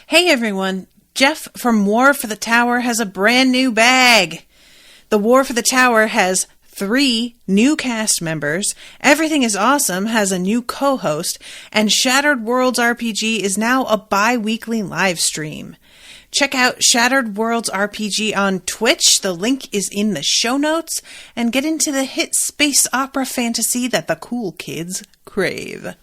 Hey everyone, Jeff from War for the Tower has a brand new bag. The War for the Tower has 3 new cast members, Everything is Awesome has a new co-host, and Shattered Worlds RPG is now a bi-weekly live stream. Check out Shattered Worlds RPG on Twitch, the link is in the show notes, and get into the hit space opera fantasy that the cool kids crave.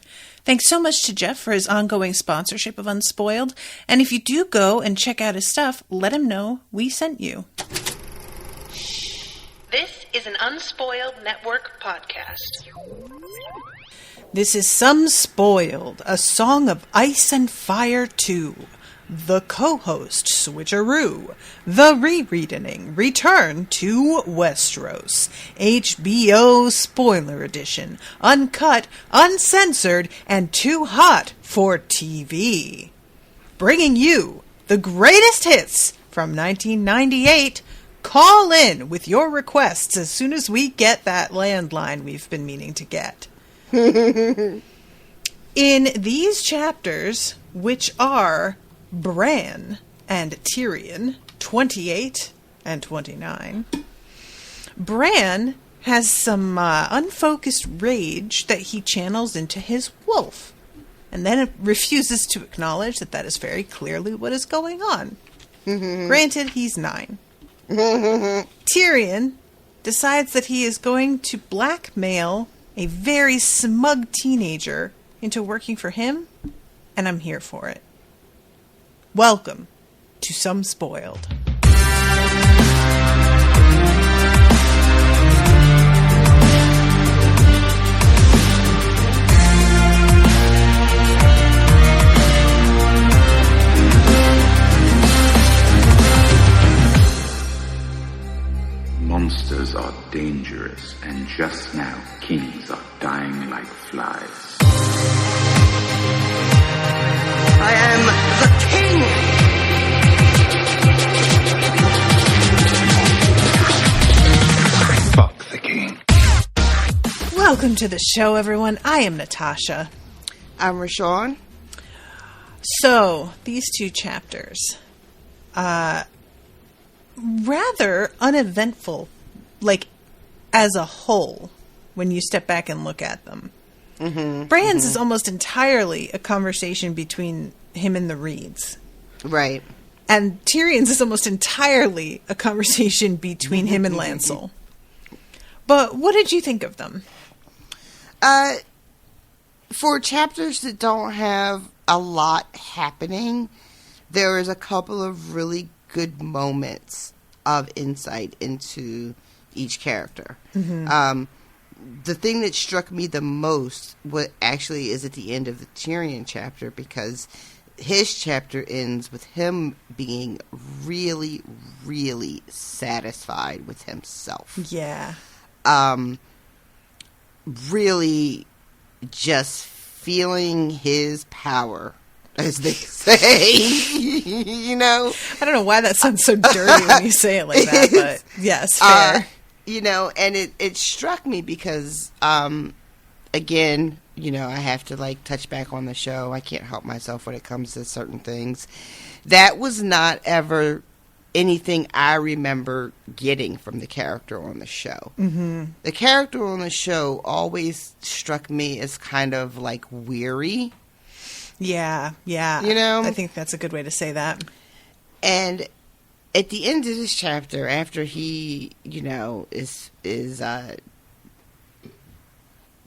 Thanks so much to Jeff for his ongoing sponsorship of Unspoiled, and if you do go and check out his stuff, let him know we sent you. This is an Unspoiled Network podcast. This is Some Spoiled, a Song of Ice and Fire 2. The co-host switcheroo, the rereading, return to Westeros, HBO spoiler edition, uncut, uncensored, and too hot for TV. Bringing you the greatest hits from 1998. Call in with your requests as soon as we get that landline we've been meaning to get. In these chapters, which are Bran and Tyrion, 28 and 29. Bran has some unfocused rage that he channels into his wolf, and then refuses to acknowledge that that is very clearly what is going on. Granted, he's 9. Tyrion decides that he is going to blackmail a very smug teenager into working for him, and I'm here for it. Welcome to Some Spoiled. Monsters are dangerous, and just now kings are dying like flies. I am the king! Fuck the king. Welcome to the show, everyone. I am Natasha. I'm Rashawn. So, these 2 chapters. Rather uneventful, like, as a whole, when you step back and look at them. Bran's is almost entirely a conversation between him and the Reeds. Right. And Tyrion's is almost entirely a conversation between him and Lancel. But what did you think of them? For chapters that don't have a lot happening, there is a couple of really good moments of insight into each character. The thing that struck me the most actually is at the end of the Tyrion chapter, because his chapter ends with him being really, really satisfied with himself. Yeah. Really just feeling his power, as they say. You know? I don't know why that sounds so dirty when you say it like that, but yes, fair. You know, and it struck me because, again, you know, I have to, like, touch back on the show. I can't help myself when it comes to certain things. That was not ever anything I remember getting from the character on the show. The character on the show always struck me as kind of, like, weary. Yeah. You know? I think that's a good way to say that. And at the end of this chapter, after he, you know, is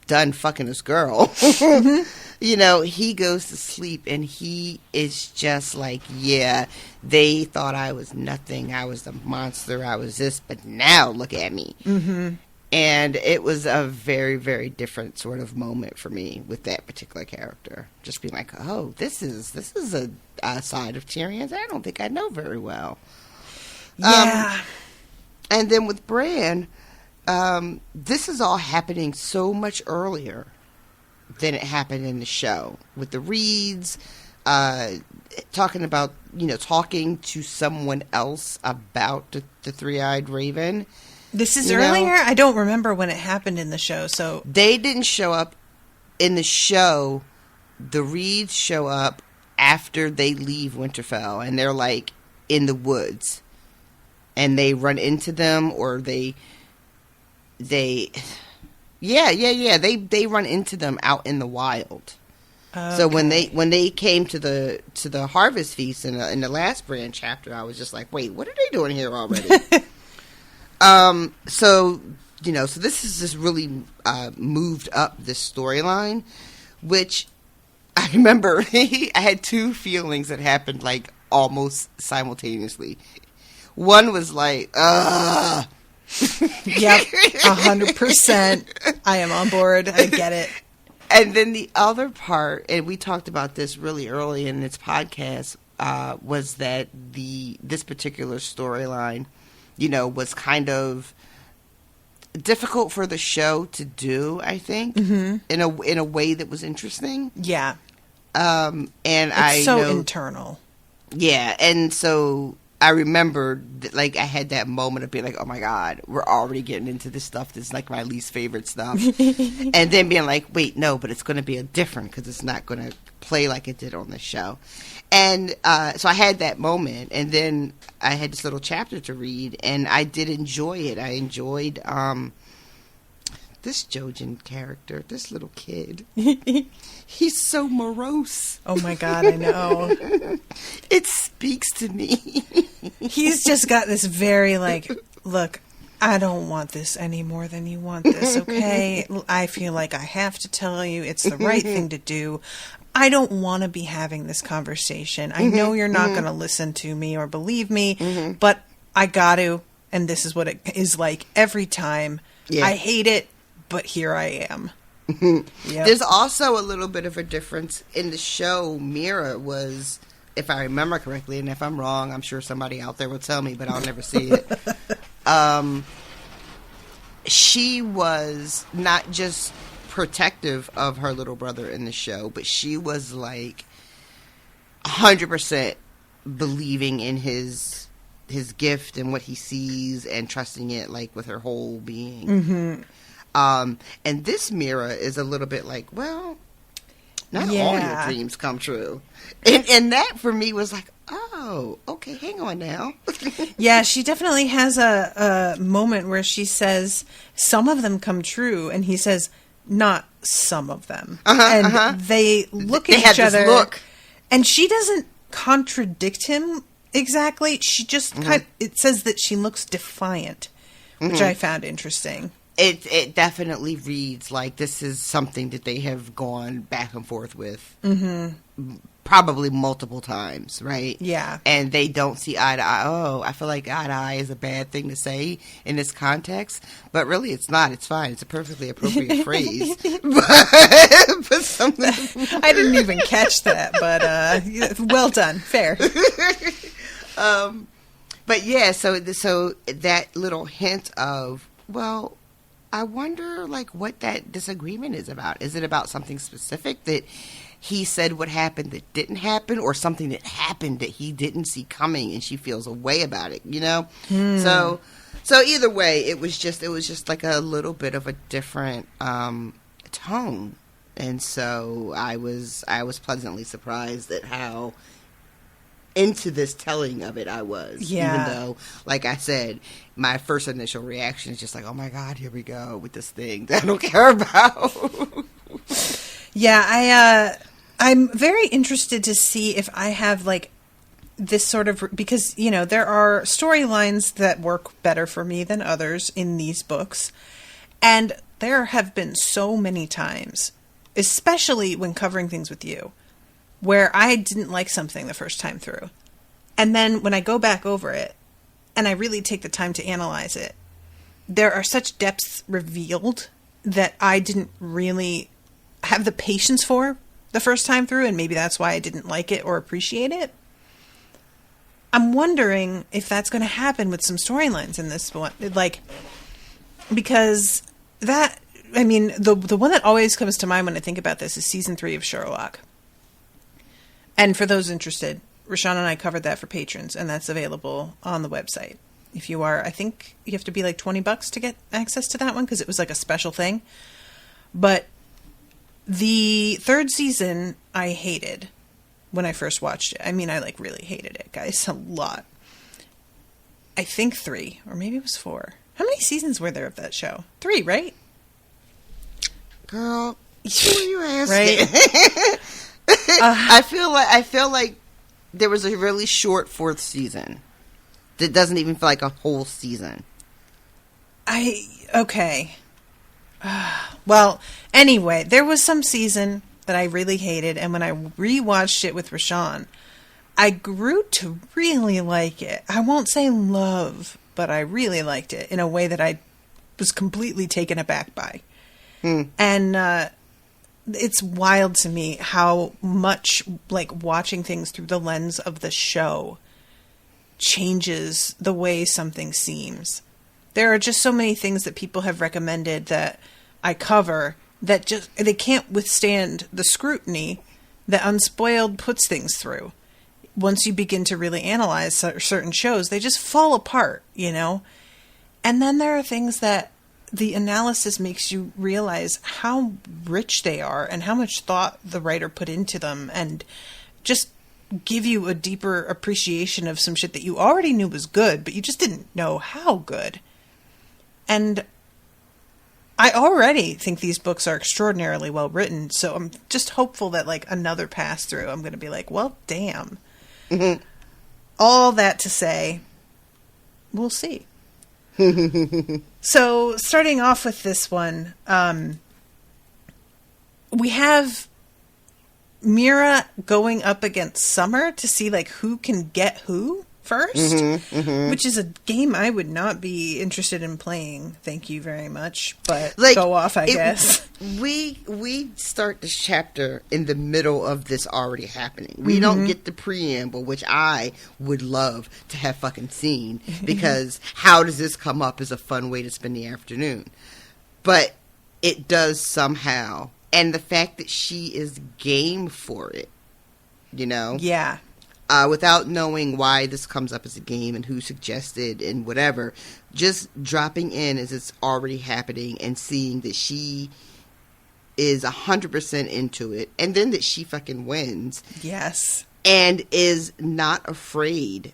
done fucking this girl, you know, he goes to sleep and he is just like, yeah, they thought I was nothing. I was a monster. I was this, but now look at me. And it was a very, very different sort of moment for me with that particular character. Just being like, oh, this is a side of Tyrion I don't think I know very well. Yeah. And then with Bran, this is all happening so much earlier than it happened in the show. With the Reeds, talking about, you know, talking to someone else about the Three-Eyed Raven. This is earlier? I don't remember when it happened in the show, so... They didn't show up in the show. The Reeds show up after they leave Winterfell and they're like in the woods and they run into them, or they run into them out in the wild. Okay. So when they came to the harvest feast in the last Bran chapter, I was just like, wait, what are they doing here already? So this is just really moved up this storyline, which I remember I had two feelings that happened like almost simultaneously. One was like, ugh. Yep, 100%. I am on board. I get it. And then the other part, and we talked about this really early in this podcast, was that this particular storyline, was kind of difficult for the show to do, I think, in a way that was interesting. Yeah. And it's so internal. Yeah, and so I remember, like, I had that moment of being like, oh my God, we're already getting into this stuff that's like my least favorite stuff. And then being like, wait, no, but it's going to be different because it's not going to play like it did on the show. And so I had that moment, and then I had this little chapter to read, and I did enjoy it. I enjoyed this Jojen character, this little kid. He's so morose. Oh my God, I know. It speaks to me. He's just got this very like, look, I don't want this any more than you want this, okay? I feel like I have to tell you it's the right thing to do. I don't want to be having this conversation. I know you're not going to listen to me or believe me, but I got to, and this is what it is like every time. Yeah. I hate it, but here I am. Yep. There's also a little bit of a difference in the show. Mira was, if I remember correctly, and if I'm wrong, I'm sure somebody out there will tell me, but I'll never see it. She was not just protective of her little brother in the show, but she was like 100% believing in his gift and what he sees and trusting it like with her whole being. And this Mira is a little bit like, well, not all your dreams come true. And that for me was like, oh, okay, hang on now. Yeah, she definitely has a moment where she says some of them come true, and he says not some of them. They look at each other, and she doesn't contradict him exactly. She just it says that she looks defiant, which I found interesting. It definitely reads like this is something that they have gone back and forth with probably multiple times, right? Yeah. And they don't see eye to eye. Oh, I feel like eye to eye is a bad thing to say in this context, but really it's not. It's fine. It's a perfectly appropriate phrase. But something I didn't even catch that, but well done. Fair. But yeah, so that little hint of, well, I wonder, like, what that disagreement is about. Is it about something specific that he said would happen that didn't happen, or something that happened that he didn't see coming and she feels a way about it, So either way, it was just like a little bit of a different tone. And so I was pleasantly surprised at how into this telling of it I was. Yeah. Even though, like I said, my first initial reaction is just like, oh my God, here we go with this thing that I don't care about. Yeah, I'm very interested to see if I have like this sort of, because, there are storylines that work better for me than others in these books. And there have been so many times, especially when covering things with you, where I didn't like something the first time through. And then when I go back over it and I really take the time to analyze it, there are such depths revealed that I didn't really have the patience for the first time through, and maybe that's why I didn't like it or appreciate it. I'm wondering if that's going to happen with some storylines in this one. Like, because that, I mean, the one that always comes to mind when I think about this is season 3 of Sherlock. And for those interested, Rashawn and I covered that for patrons, and that's available on the website. If you are, I think you have to be like $20 to get access to that one, because it was like a special thing. But the third season I hated when I first watched it. I mean, I like really hated it, guys, a lot. I think 3, or maybe it was 4. How many seasons were there of that show? 3, right? Girl, who are you asking? Right? I feel like there was a really short 4th season. That doesn't even feel like a whole season. Okay. Well, anyway, there was some season that I really hated, and when I rewatched it with Rashawn, I grew to really like it. I won't say love, but I really liked it in a way that I was completely taken aback by. And it's wild to me how much, like, watching things through the lens of the show changes the way something seems. There are just so many things that people have recommended that I cover that just, they can't withstand the scrutiny that Unspoiled puts things through. Once you begin to really analyze certain shows, they just fall apart, you know? And then there are things that the analysis makes you realize how rich they are and how much thought the writer put into them, and just give you a deeper appreciation of some shit that you already knew was good, but you just didn't know how good. And I already think these books are extraordinarily well written, so I'm just hopeful that, like, another pass through, I'm going to be like, well, damn. Mm-hmm. All that to say, we'll see. So, starting off with this one, we have Mira going up against Summer to see, like, who can get who first, which is a game I would not be interested in playing. Thank you very much, but like, go off, I guess. We start this chapter in the middle of this already happening. We don't get the preamble, which I would love to have fucking seen, because how does this come up is a fun way to spend the afternoon. But it does somehow. And the fact that she is game for it, you know? Yeah. Without knowing why this comes up as a game and who suggested and whatever, just dropping in as it's already happening and seeing that she is 100% into it, and then that she fucking wins. Yes. And is not afraid,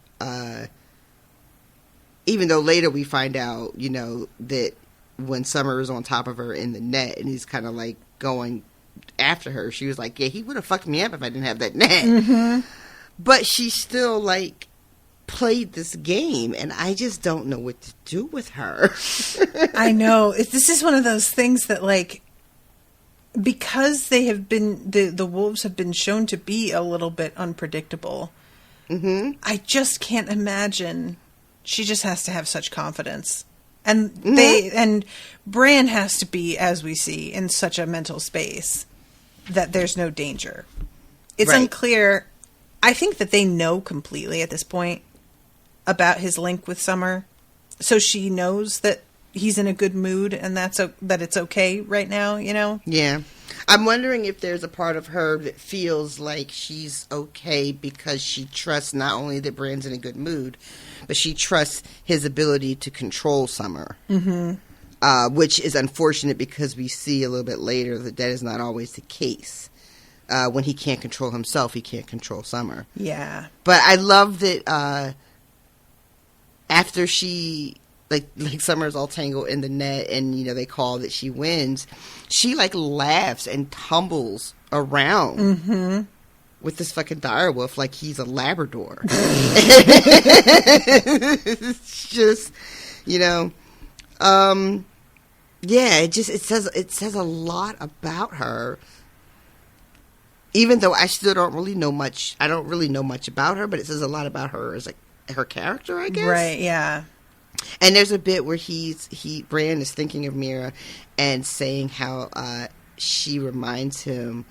even though later we find out, you know, that when Summer is on top of her in the net and he's kind of like going after her, she was like, yeah, he would have fucked me up if I didn't have that net. But she still, like, played this game, and I just don't know what to do with her. I know. This is one of those things that, like, because they have been, the wolves have been shown to be a little bit unpredictable, I just can't imagine. She just has to have such confidence. And and Bran has to be, as we see, in such a mental space that there's no danger. It's unclear. I think that they know completely at this point about his link with Summer, so she knows that he's in a good mood and that it's okay right now, you know? Yeah. I'm wondering if there's a part of her that feels like she's okay because she trusts not only that Bran's in a good mood, but she trusts his ability to control Summer. Which is unfortunate because we see a little bit later that is not always the case. When he can't control himself, he can't control Summer. Yeah. But I love that after she, like Summer's all tangled in the net and, you know, they call that she wins, she, like, laughs and tumbles around with this fucking direwolf like he's a Labrador. It's just, you know, yeah, it says a lot about her. Even though I still don't really know much, I don't really know much about her, but it says a lot about her as, like, her character, I guess. Right, yeah. And there's a bit where Bran is thinking of Mira and saying how she reminds him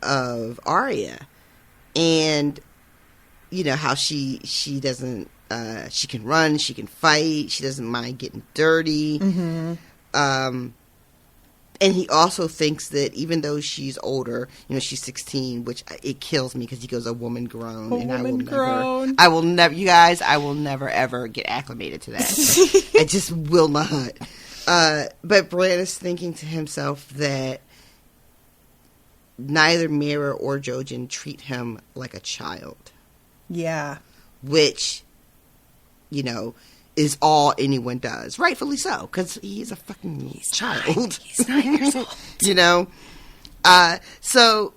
of Arya, and you know how she doesn't she can run, she can fight, she doesn't mind getting dirty. And he also thinks that even though she's older, you know, she's 16, which it kills me because he goes, a woman grown. I will never, you guys, I will never ever get acclimated to that. I just will not. But Bran is thinking to himself that neither Mira or Jojen treat him like a child. Yeah. Which, you know, is all anyone does. Rightfully so, because he's a fucking child. He's 9 years old. You know? So,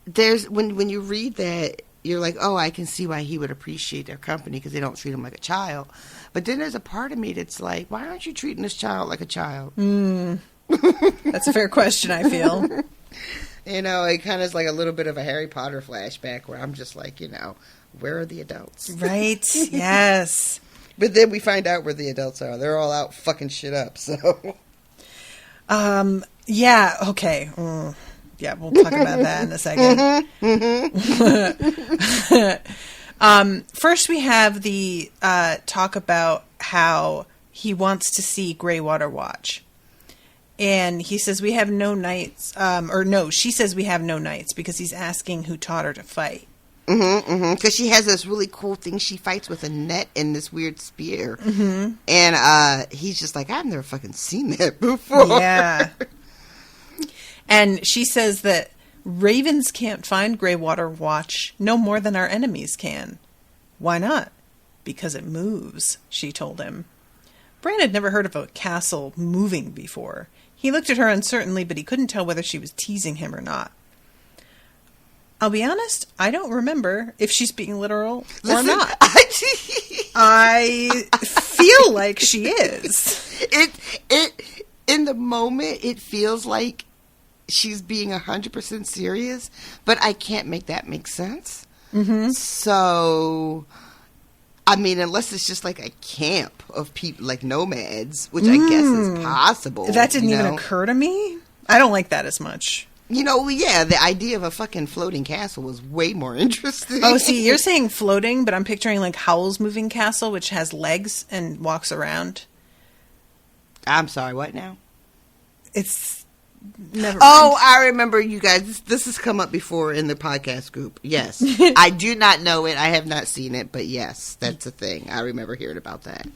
there's, when you read that, you're like, oh, I can see why he would appreciate their company, because they don't treat him like a child. But then there's a part of me that's like, why aren't you treating this child like a child? That's a fair question, I feel. You know, it kind of is like a little bit of a Harry Potter flashback where I'm just like, you know, where are the adults? Right, yes. But then we find out where the adults are. They're all out fucking shit up, so. Yeah, okay. Yeah, we'll talk about that in a second. First, we have the talk about how he wants to see Greywater Watch. And he says we have no knights, she says we have no knights because he's asking who taught her to fight. Because she has this really cool thing she fights with a net and this weird spear. And he's just like, I've never fucking seen that before. Yeah. And she says that ravens can't find Greywater Watch no more than our enemies can. Why not? Because it moves, she told him. Bran had never heard of a castle moving before. He looked at her uncertainly, but he couldn't tell whether she was teasing him or not. I'll be honest, I don't remember if she's being literal or not. I feel like she is. It in the moment, it feels like she's being 100% serious, but I can't make that make sense. So, I mean, unless it's just like a camp of people, like nomads, which I guess is possible. That didn't even occur to me. I don't like that as much. You know, yeah, the idea of a fucking floating castle was way more interesting. Oh, see, you're saying floating, but I'm picturing like Howl's Moving Castle, which has legs and walks around. I'm sorry, what now? It's never. Oh, I remember you guys. This has come up before in the podcast group. Yes. I do not know it. I have not seen it, but yes, that's a thing. I remember hearing about that.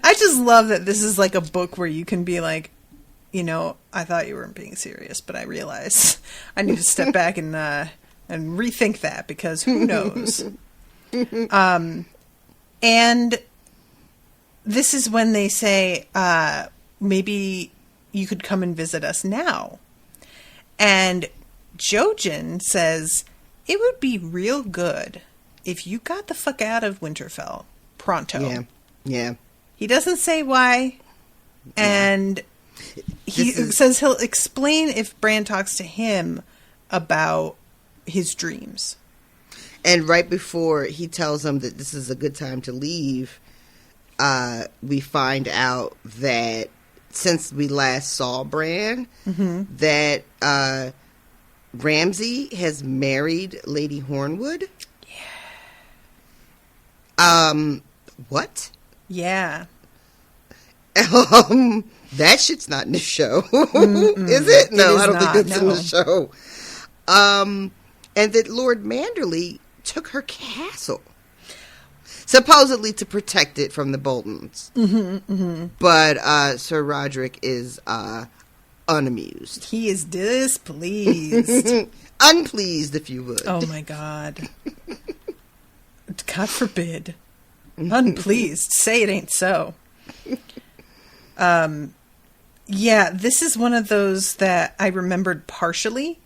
I just love that this is like a book where you can be like, you know, I thought you weren't being serious, but I realize I need to step back and rethink that because who knows? And this is when they say, maybe you could come and visit us now. And Jojen says, it would be real good if you got the fuck out of Winterfell pronto. Yeah. He doesn't say why. And he says he'll explain if Bran talks to him about his dreams. And right before he tells him that this is a good time to leave, we find out that since we last saw Bran, that Ramsay has married Lady Hornwood. What? Yeah. That shit's not in the show. Is it? No, I don't think that's in the show. And that Lord Manderley took her castle. Supposedly to protect it from the Boltons. But Sir Roderick is unamused. He is displeased. Unpleased, if you would. Oh my God. God forbid. Unpleased. Say it ain't so. Yeah, this is one of those that I remembered partially.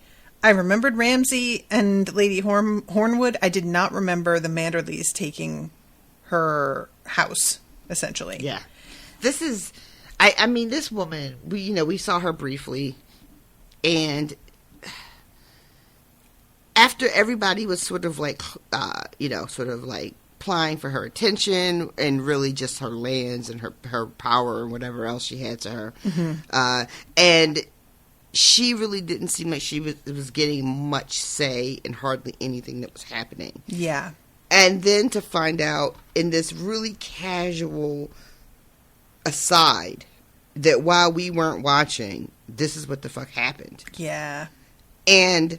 I remembered Ramsay and Lady Hornwood. I did not remember the Manderleys taking her house, essentially. Yeah. This is... I mean, this woman, we saw her briefly, and after everybody was sort of like, plying for her attention and really just her lands and her power and whatever else she had to her. And she really didn't seem like she was getting much say in hardly anything that was happening. Yeah. And then to find out in this really casual aside that while we weren't watching, this is what the fuck happened. Yeah. And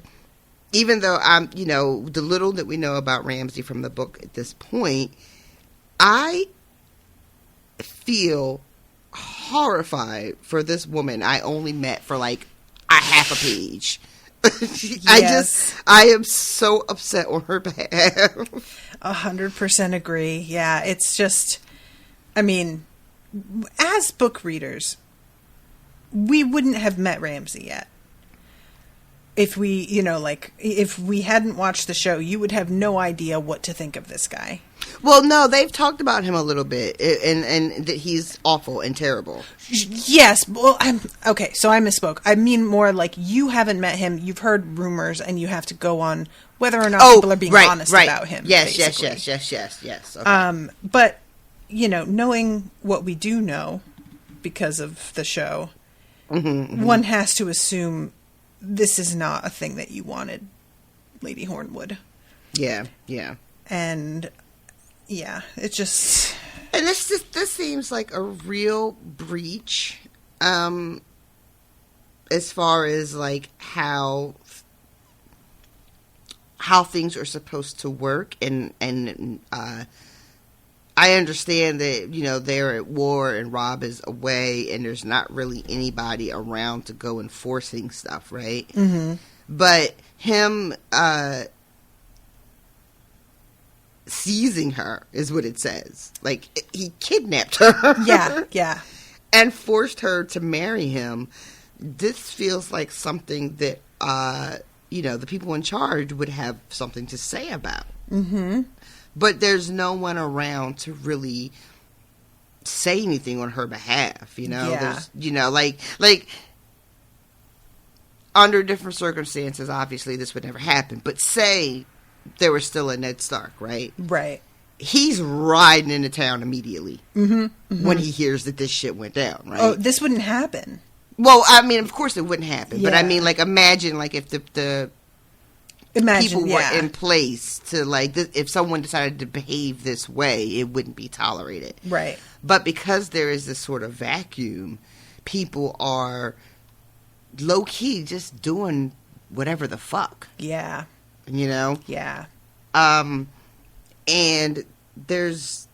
even though the little that we know about Ramsay from the book at this point, I feel horrified for this woman I only met for like a half a page. Yes. I am so upset on her behalf. 100% agree. Yeah, it's just, I mean, as book readers, we wouldn't have met Ramsay yet. If we, if we hadn't watched the show, you would have no idea what to think of this guy. Well, no, they've talked about him a little bit, and that he's awful and terrible. Yes, well, okay, so I misspoke. I mean more like you haven't met him, you've heard rumors, and you have to go on whether or not people are being honest about him. Yes, basically. yes. Okay. But, knowing what we do know because of the show, one has to assume this is not a thing that you wanted Lady Hornwood. Yeah. And yeah, it just... And this seems like a real breach, as far as like how things are supposed to work, and I understand that they're at war and Rob is away and there's not really anybody around to go enforcing stuff, right? Mm-hmm. But him seizing her is what it says. Like, he kidnapped her. Yeah. And forced her to marry him. This feels like something that, the people in charge would have something to say about. Mm-hmm. But there's no one around to really say anything on her behalf, Yeah. There's, like, under different circumstances, obviously this would never happen. But say there was still a Ned Stark, right? Right. He's riding into town immediately when he hears that this shit went down, right? Oh, this wouldn't happen. Well, I mean, of course it wouldn't happen. Yeah. But I mean, like, imagine, like, if the people were in place to, like, if someone decided to behave this way, it wouldn't be tolerated. Right. But because there is this sort of vacuum, people are low-key just doing whatever the fuck. Yeah. Yeah. And there's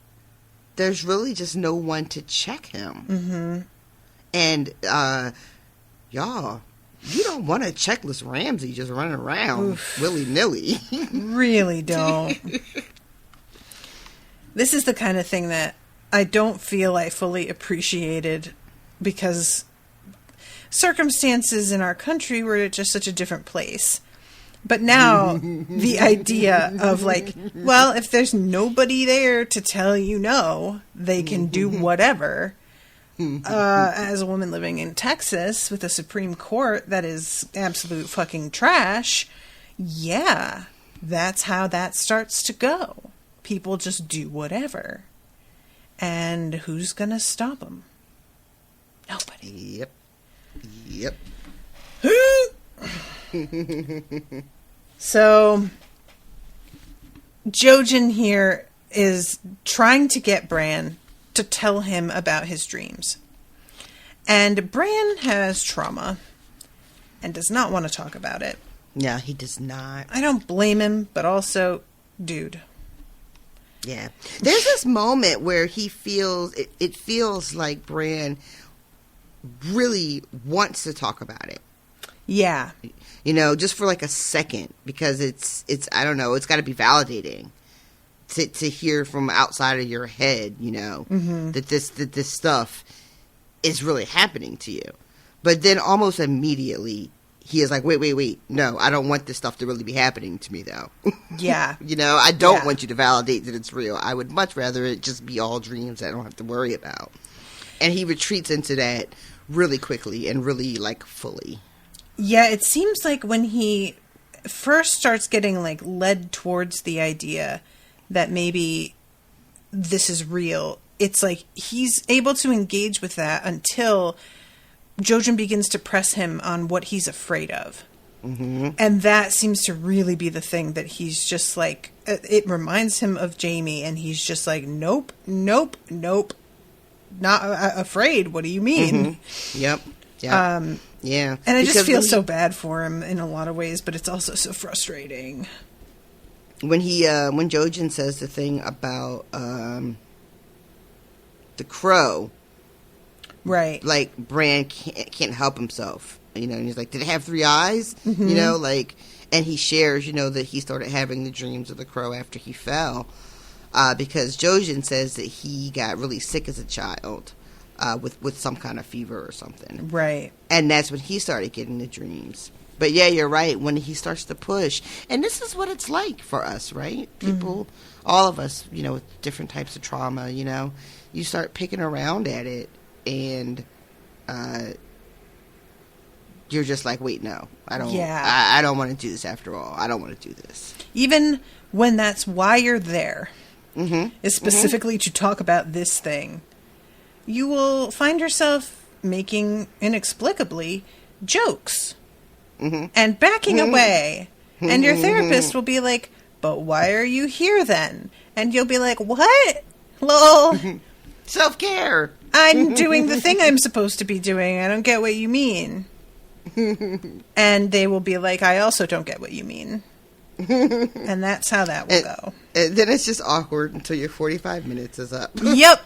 really just no one to check him. Mm-hmm. And, y'all, you don't want a checkless Ramsay just running around willy-nilly. Really don't. This is the kind of thing that I don't feel I fully appreciated because circumstances in our country were at just such a different place. But now the idea of like, well, if there's nobody there to tell you no, they can do whatever. As a woman living in Texas with a Supreme Court that is absolute fucking trash, yeah, that's how that starts to go. People just do whatever. And who's going to stop them? Nobody. Yep. So, Jojen here is trying to get Bran to tell him about his dreams. And Bran has trauma and does not want to talk about it. No, he does not. I don't blame him, but also, dude. Yeah. There's this moment where he feels, it feels like Bran really wants to talk about it. Yeah. Just for like a second, because it's I don't know, it's got to be validating to hear from outside of your head, that this stuff is really happening to you. But then almost immediately he is like, wait, no, I don't want this stuff to really be happening to me though. Yeah. I don't want you to validate that it's real. I would much rather it just be all dreams that I don't have to worry about. And he retreats into that really quickly and really like fully. Yeah, it seems like when he first starts getting like led towards the idea that maybe this is real, it's like he's able to engage with that until Jojen begins to press him on what he's afraid of. Mm-hmm. And that seems to really be the thing that he's just like, it reminds him of Jaime, and he's just like, nope, not afraid. What do you mean? Mm-hmm. Yep. Yeah. And I just feel so bad for him in a lot of ways, but it's also so frustrating. When when Jojen says the thing about the crow, Right. Like, Bran can't help himself, and he's like, did it have 3 eyes? And he shares, that he started having the dreams of the crow after he fell, because Jojen says that he got really sick as a child, with some kind of fever or something. Right. And that's when he started getting the dreams. But yeah, you're right. When he starts to push, and this is what it's like for us, right? People, all of us, with different types of trauma, you start picking around at it, and you're just like, wait, no, I don't. Yeah. I don't want to do this after all. I don't want to do this. Even when that's why you're there, is specifically to talk about this thing, you will find yourself making inexplicably jokes. And backing away. And your therapist will be like, but why are you here then? And you'll be like, what? Lol. Self-care. I'm doing the thing I'm supposed to be doing. I don't get what you mean. And they will be like, I also don't get what you mean. And that's how that will go. And then it's just awkward until your 45 minutes is up. Yep.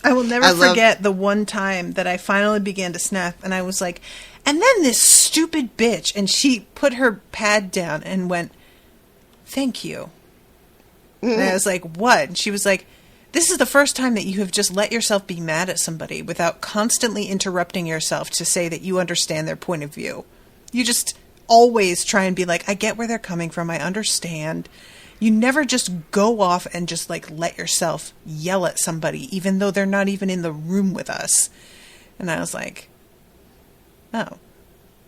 I will never forget the one time that I finally began to snap, and I was like, and then this stupid bitch, and she put her pad down and went, thank you. And I was like, what? And she was like, this is the first time that you have just let yourself be mad at somebody without constantly interrupting yourself to say that you understand their point of view. You just always try and be like, I get where they're coming from. I understand. You never just go off and just like let yourself yell at somebody, even though they're not even in the room with us. And I was like, oh,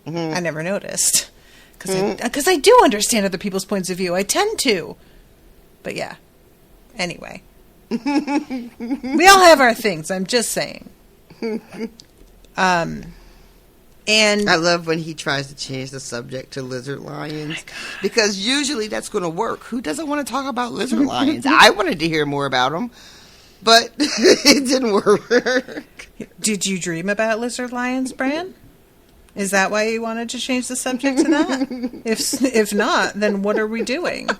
I never noticed. Because I do understand other people's points of view. I tend to. But yeah. Anyway. We all have our things. I'm just saying. And I love when he tries to change the subject to lizard lions, because usually that's going to work. Who doesn't want to talk about lizard lions? I wanted to hear more about them, but it didn't work. Did you dream about lizard lions, Bran? Is that why you wanted to change the subject to that? If not, then what are we doing?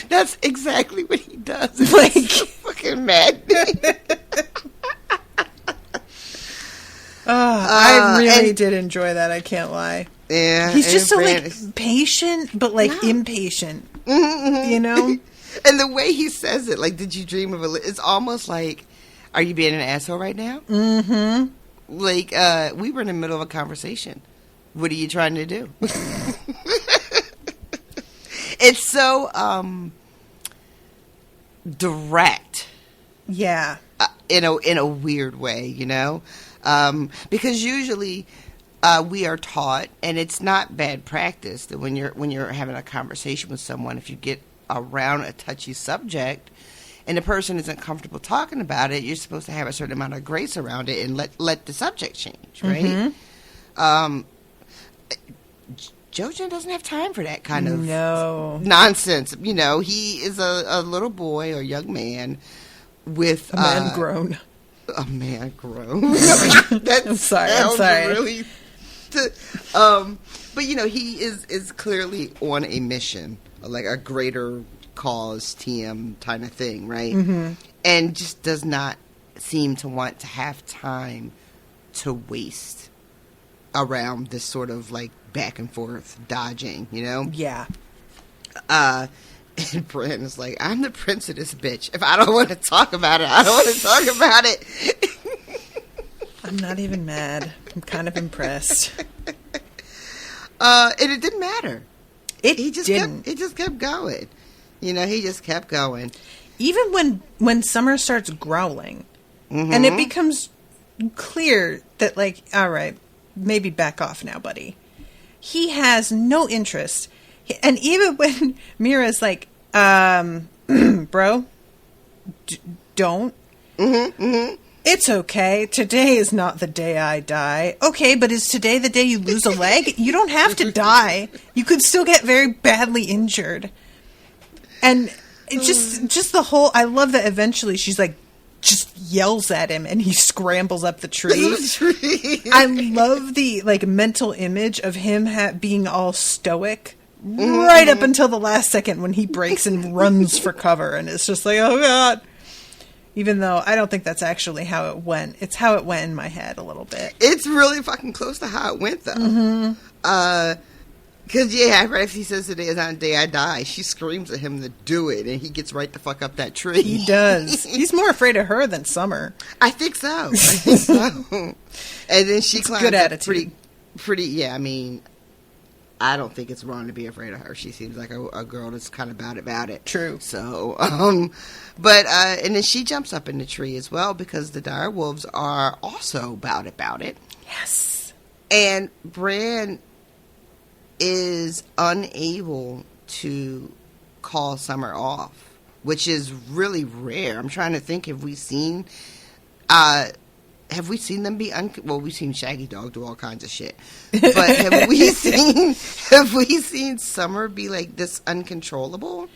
That's exactly what he does. It's like so fucking mad. I really did enjoy that. I can't lie. Yeah, he's just so like patient, but like impatient. You know. And the way he says it, like, "Did you dream of a?" It's almost like, "Are you being an asshole right now?" Mm-hmm. Like, we were in the middle of a conversation. What are you trying to do? It's so direct. Yeah. In a weird way, you know. Because usually we are taught, and it's not bad practice, that when you're having a conversation with someone, if you get around a touchy subject and the person isn't comfortable talking about it, you're supposed to have a certain amount of grace around it and let the subject change, right? Mm-hmm. Jojen doesn't have time for that kind of nonsense. You know, he is a little boy or young man with a man grown. A man grown. I'm sorry. Really, but you know, he is clearly on a mission, like a greater cause, TM kind of thing, right? Mm-hmm. And just does not seem to want to have time to waste around this sort of like back and forth dodging, you know? Yeah. And Bran is like, I'm the prince of this bitch. If I don't want to talk about it, I don't want to talk about it. I'm not even mad. I'm kind of impressed. And it didn't matter. He just kept going. You know, he just kept going. Even when Summer starts growling, and it becomes clear that, like, all right, maybe back off now, buddy. He has no interest. And even when Mira's like, bro, don't. It's okay. Today is not the day I die. Okay, but is today the day you lose a leg? You don't have to die. You could still get very badly injured. And it just the whole, I love that eventually she's like, just yells at him and he scrambles up the tree. I love the like mental image of him being all stoic right up until the last second when he breaks and runs for cover, and it's just like, oh god. Even though I don't think that's actually how it went. It's how it went in my head a little bit. It's really fucking close to how it went, though. Mm-hmm. Because, right after he says today is not the day I die, she screams at him to do it, and he gets right the fuck up that tree. He does. He's more afraid of her than Summer. I think so. And then she climbs good up attitude. pretty, I mean, I don't think it's wrong to be afraid of her. She seems like a girl that's kind of about it. True. So, and then she jumps up in the tree as well because the dire wolves are also about it. Yes. And Bran is unable to call Summer off, which is really rare. I'm trying to think, have we seen them be well, we've seen Shaggy Dog do all kinds of shit. But have we seen Summer be like this uncontrollable?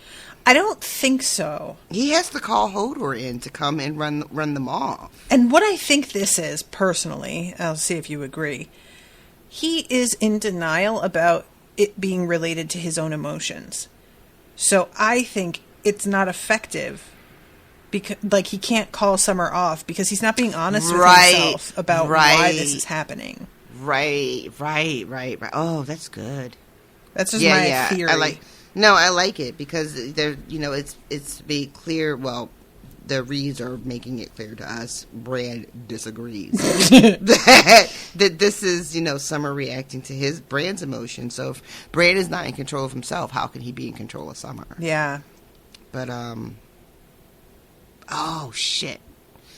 I don't think so. He has to call Hodor in to come and run them off. And what I think this is, personally, I'll see if you agree, he is in denial about it being related to his own emotions. So I think it's not effective. Because, like, he can't call Summer off because he's not being honest with himself about why this is happening. Right. Oh, that's good. That's just my theory. I like it because there, it's to be clear. Well, the reads are making it clear to us. Bran disagrees that this is Summer reacting to Bran's emotion. So if Bran is not in control of himself, how can he be in control of Summer? Yeah, but oh shit!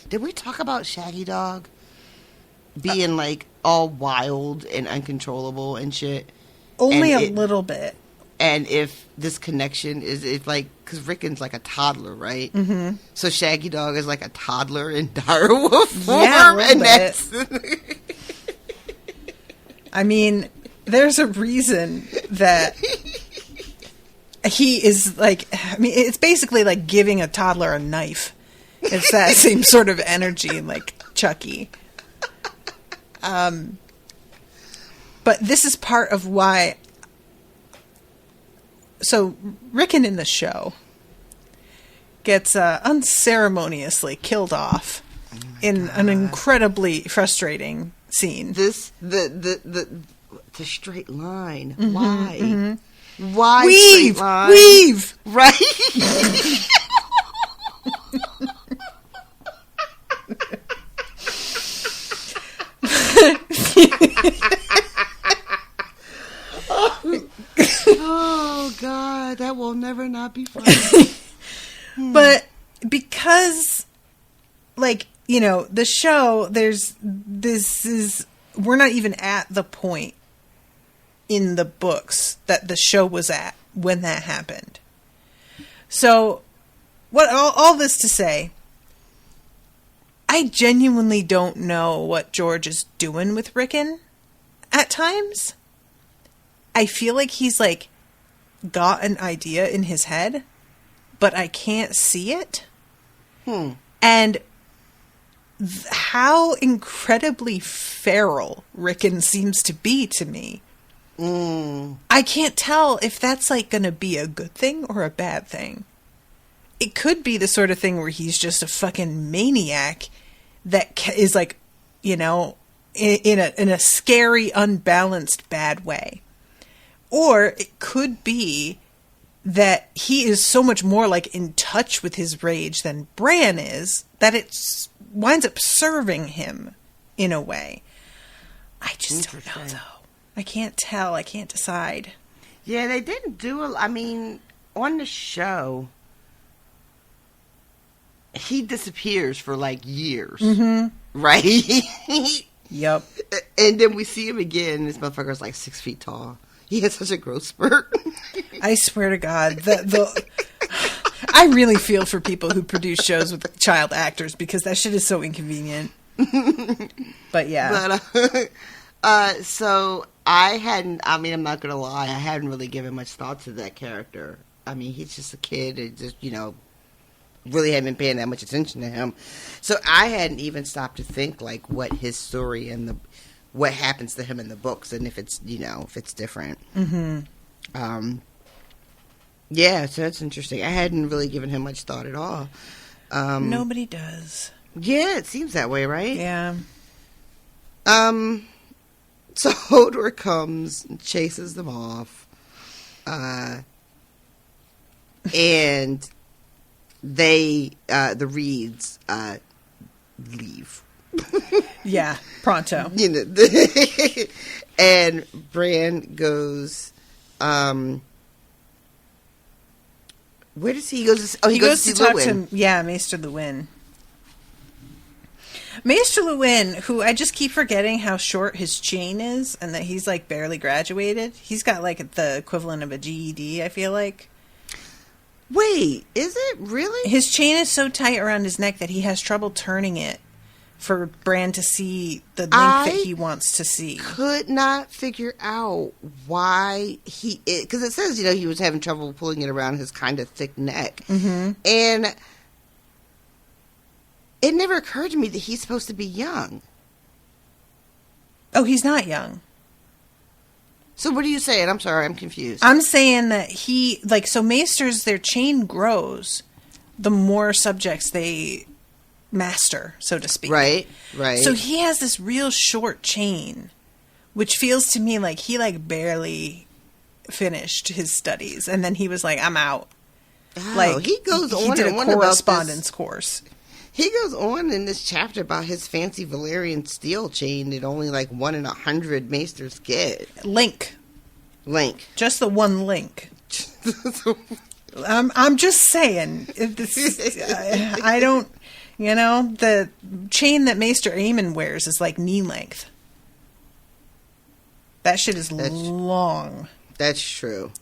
Did we talk about Shaggy Dog being like all wild and uncontrollable and shit? Only a little bit. And if this connection is like, because Rickon's like a toddler, right? Mm-hmm. So Shaggy Dog is like a toddler in direwolf form. Yeah, a little bit. I mean, there's a reason that he is like, I mean, it's basically like giving a toddler a knife. It's that same sort of energy, like Chucky. But this is part of why. So Rickon in the show gets unceremoniously killed off in an incredibly frustrating scene. The straight line. Mm-hmm, Why? Mm-hmm. Why weave, straight line? Weave! Right? Oh God, that will never not be funny. But because, like, the show, we're not even at the point in the books that the show was at when that happened. So, all this to say, I genuinely don't know what George is doing with Rickon at times. I feel like he's, like, got an idea in his head, but I can't see it. And how incredibly feral Rickon seems to be to me. I can't tell if that's, like, going to be a good thing or a bad thing. It could be the sort of thing where he's just a fucking maniac that is, like, in a scary, unbalanced, bad way. Or it could be that he is so much more, like, in touch with his rage than Bran is, that it winds up serving him in a way. I just don't know, though. I can't tell. I can't decide. Yeah, they didn't do on the show, he disappears for, like, years. Mm-hmm. Right? Yep. And then we see him again, this motherfucker's, like, 6 feet tall. He has such a growth spurt. I swear to God, I really feel for people who produce shows with child actors because that shit is so inconvenient. But yeah. But so I'm not gonna lie, I hadn't really given much thought to that character. I mean, he's just a kid and just, really hadn't been paying that much attention to him. So I hadn't even stopped to think, like, what his story and what happens to him in the books, and if it's different. Mm-hmm. Yeah, so that's interesting. I hadn't really given him much thought at all. Nobody does. Yeah, it seems that way, right? Yeah. So Hodor comes and chases them off. And they, the Reeds, leave. Yeah, pronto. You know, and Bran goes, where does he go? He goes to talk Lewin. to Maester Lewin. Maester Lewin, who I just keep forgetting how short his chain is, and that he's like barely graduated. He's got like the equivalent of a GED, I feel like. Wait, is it really? His chain is so tight around his neck that he has trouble turning it for Bran to see the link that he wants to see. Could not figure out why because it says, he was having trouble pulling it around his kind of thick neck. Mm-hmm. And it never occurred to me that he's supposed to be young. Oh, he's not young. So what are you saying? I'm sorry, I'm confused. I'm saying that so Maesters, their chain grows the more subjects they master, so to speak. Right. So he has this real short chain, which feels to me like he barely finished his studies, and then he was like, "I'm out." Oh, he goes on. He did and a on correspondence course. He goes on in this chapter about his fancy Valyrian steel chain that only 1 in 100 maesters get. Link. Just the one link. I'm just saying. I don't. The chain that Maester Aemon wears is knee length. That shit is long. That's true.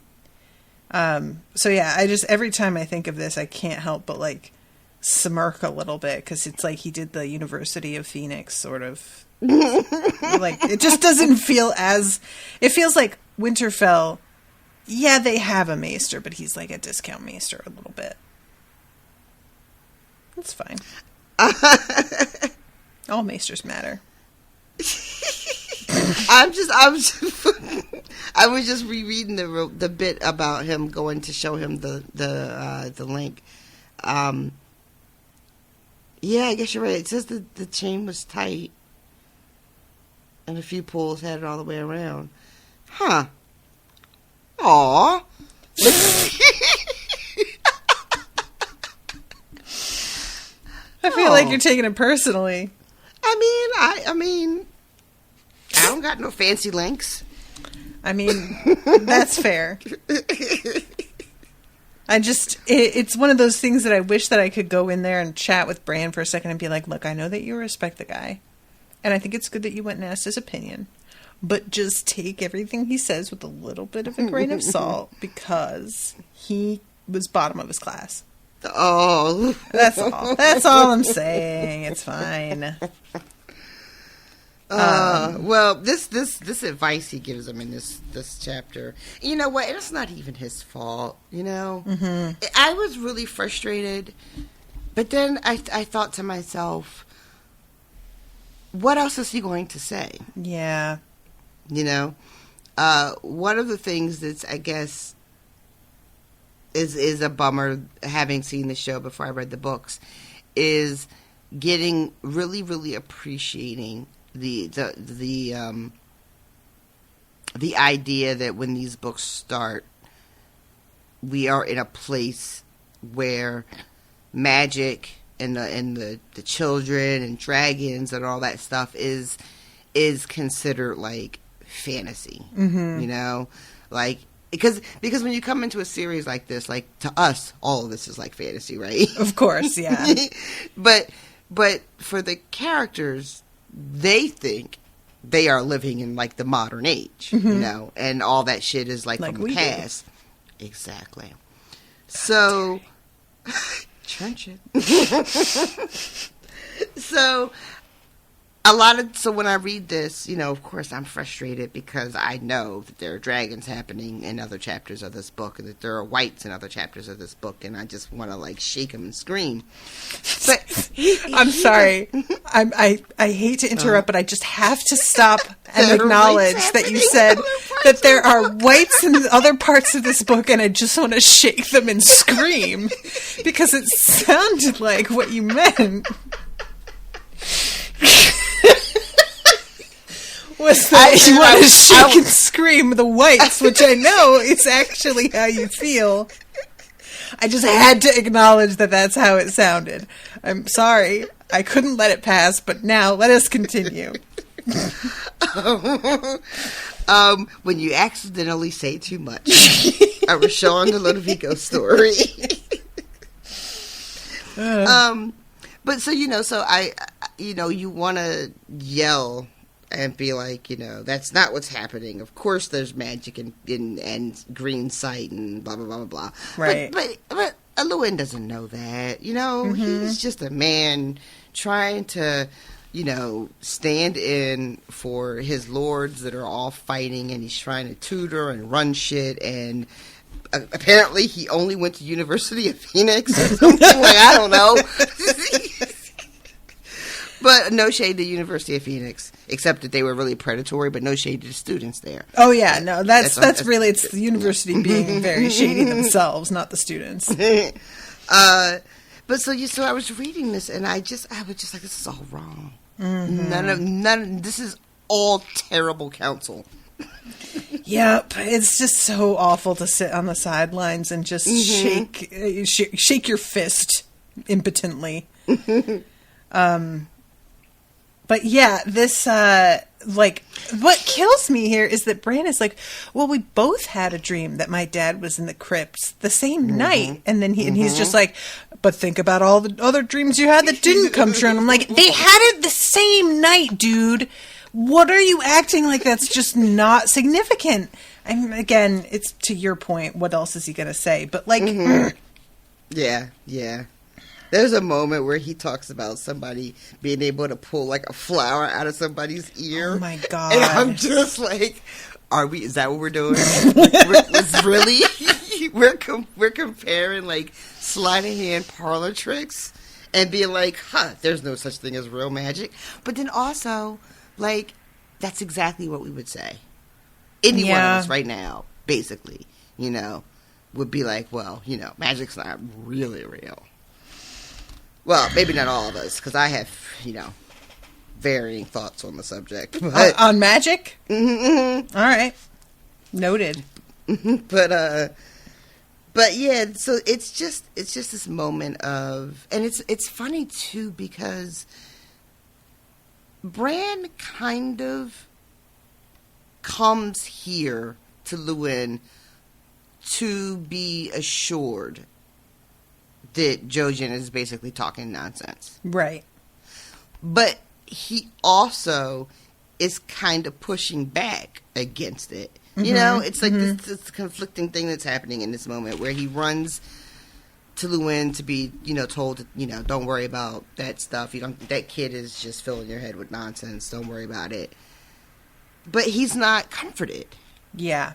So yeah, every time I think of this, I can't help but smirk a little bit, because it's like he did the University of Phoenix sort of. It just doesn't feel as. It feels like Winterfell. Yeah, they have a maester, but he's like a discount maester a little bit. That's fine. All maesters matter. I was just rereading the bit about him going to show him the link. Yeah, I guess you're right. It says that the chain was tight, and a few pulls had it all the way around. Huh. Aw. I feel like you're taking it personally. I mean, I don't got no fancy links. I mean, that's fair. It's one of those things that I wish that I could go in there and chat with Bran for a second and be like, look, I know that you respect the guy, and I think it's good that you went and asked his opinion, but just take everything he says with a little bit of a grain of salt, because he was bottom of his class. Oh. That's all. That's all I'm saying. It's fine. Well, this advice he gives him in this chapter, you know what? It's not even his fault. Mm-hmm. I was really frustrated, but then I thought to myself, what else is he going to say? Yeah. One of the things that's, I guess, is a bummer, having seen the show before I read the books, is getting really, really appreciating the idea that when these books start, we are in a place where magic and the children and dragons and all that stuff is considered fantasy. Mm-hmm. Because when you come into a series like this, to us, all of this is fantasy, right? Of course, yeah. But for the characters, they think they are living in the modern age, mm-hmm. And all that shit is from the past. Do. Exactly. So, trench it. So when I read this, of course I'm frustrated, because I know that there are dragons happening in other chapters of this book, and that there are whites in other chapters of this book, and I just want to shake them and scream. But I'm sorry. I hate to interrupt, but I just have to stop and acknowledge that you said that there are whites in other parts of this book, and I just want to shake them and scream because it sounded like what you meant. Was that you want to shake and scream the whites, which I know is actually how you feel. I just had to acknowledge that that's how it sounded. I'm sorry. I couldn't let it pass, but now let us continue. When you accidentally say too much. I was showing the Ludovico story. But so, you want to yell and be like, that's not what's happening. Of course there's magic and green sight and blah, blah, blah, blah, blah. Right. But Llewyn doesn't know that. He's just a man trying to, stand in for his lords that are all fighting, and he's trying to tutor and run shit, and apparently he only went to University of Phoenix or something. I don't know. But no shade to University of Phoenix, except that they were really predatory, but no shade to the students there. Oh, yeah, no, that's really, it's the university being very shady themselves, not the students. But so I was reading this, and I was just like, this is all wrong. Mm-hmm. This is all terrible counsel. Yep, it's just so awful to sit on the sidelines and just shake your fist impotently. But yeah, this, what kills me here is that Bran is like, well, we both had a dream that my dad was in the crypts the same night. And then he's just like, but think about all the other dreams you had that didn't come true. And I'm like, they had it the same night, dude. What are you acting like that's just not significant? Again, it's to your point. What else is he going to say? But Yeah. There's a moment where he talks about somebody being able to pull like a flower out of somebody's ear. Oh my God. And I'm just like, is that what we're doing? We're comparing like sleight of hand parlor tricks and being like, there's no such thing as real magic. But then also, like, that's exactly what we would say. Any one of us right now, basically, would be like, well, magic's not really real. Well, maybe not all of us, because I have, varying thoughts on the subject. But, on magic? Mm-hmm. All right. Noted. But yeah, so it's just this moment of, and it's funny too, because Bran kind of comes here to Llewyn to be assured that Jojen is basically talking nonsense. Right. But he also is kind of pushing back against it. Mm-hmm. It's like this conflicting thing that's happening in this moment where he runs to Llewyn to be, told, don't worry about that stuff. That kid is just filling your head with nonsense. Don't worry about it. But he's not comforted. Yeah.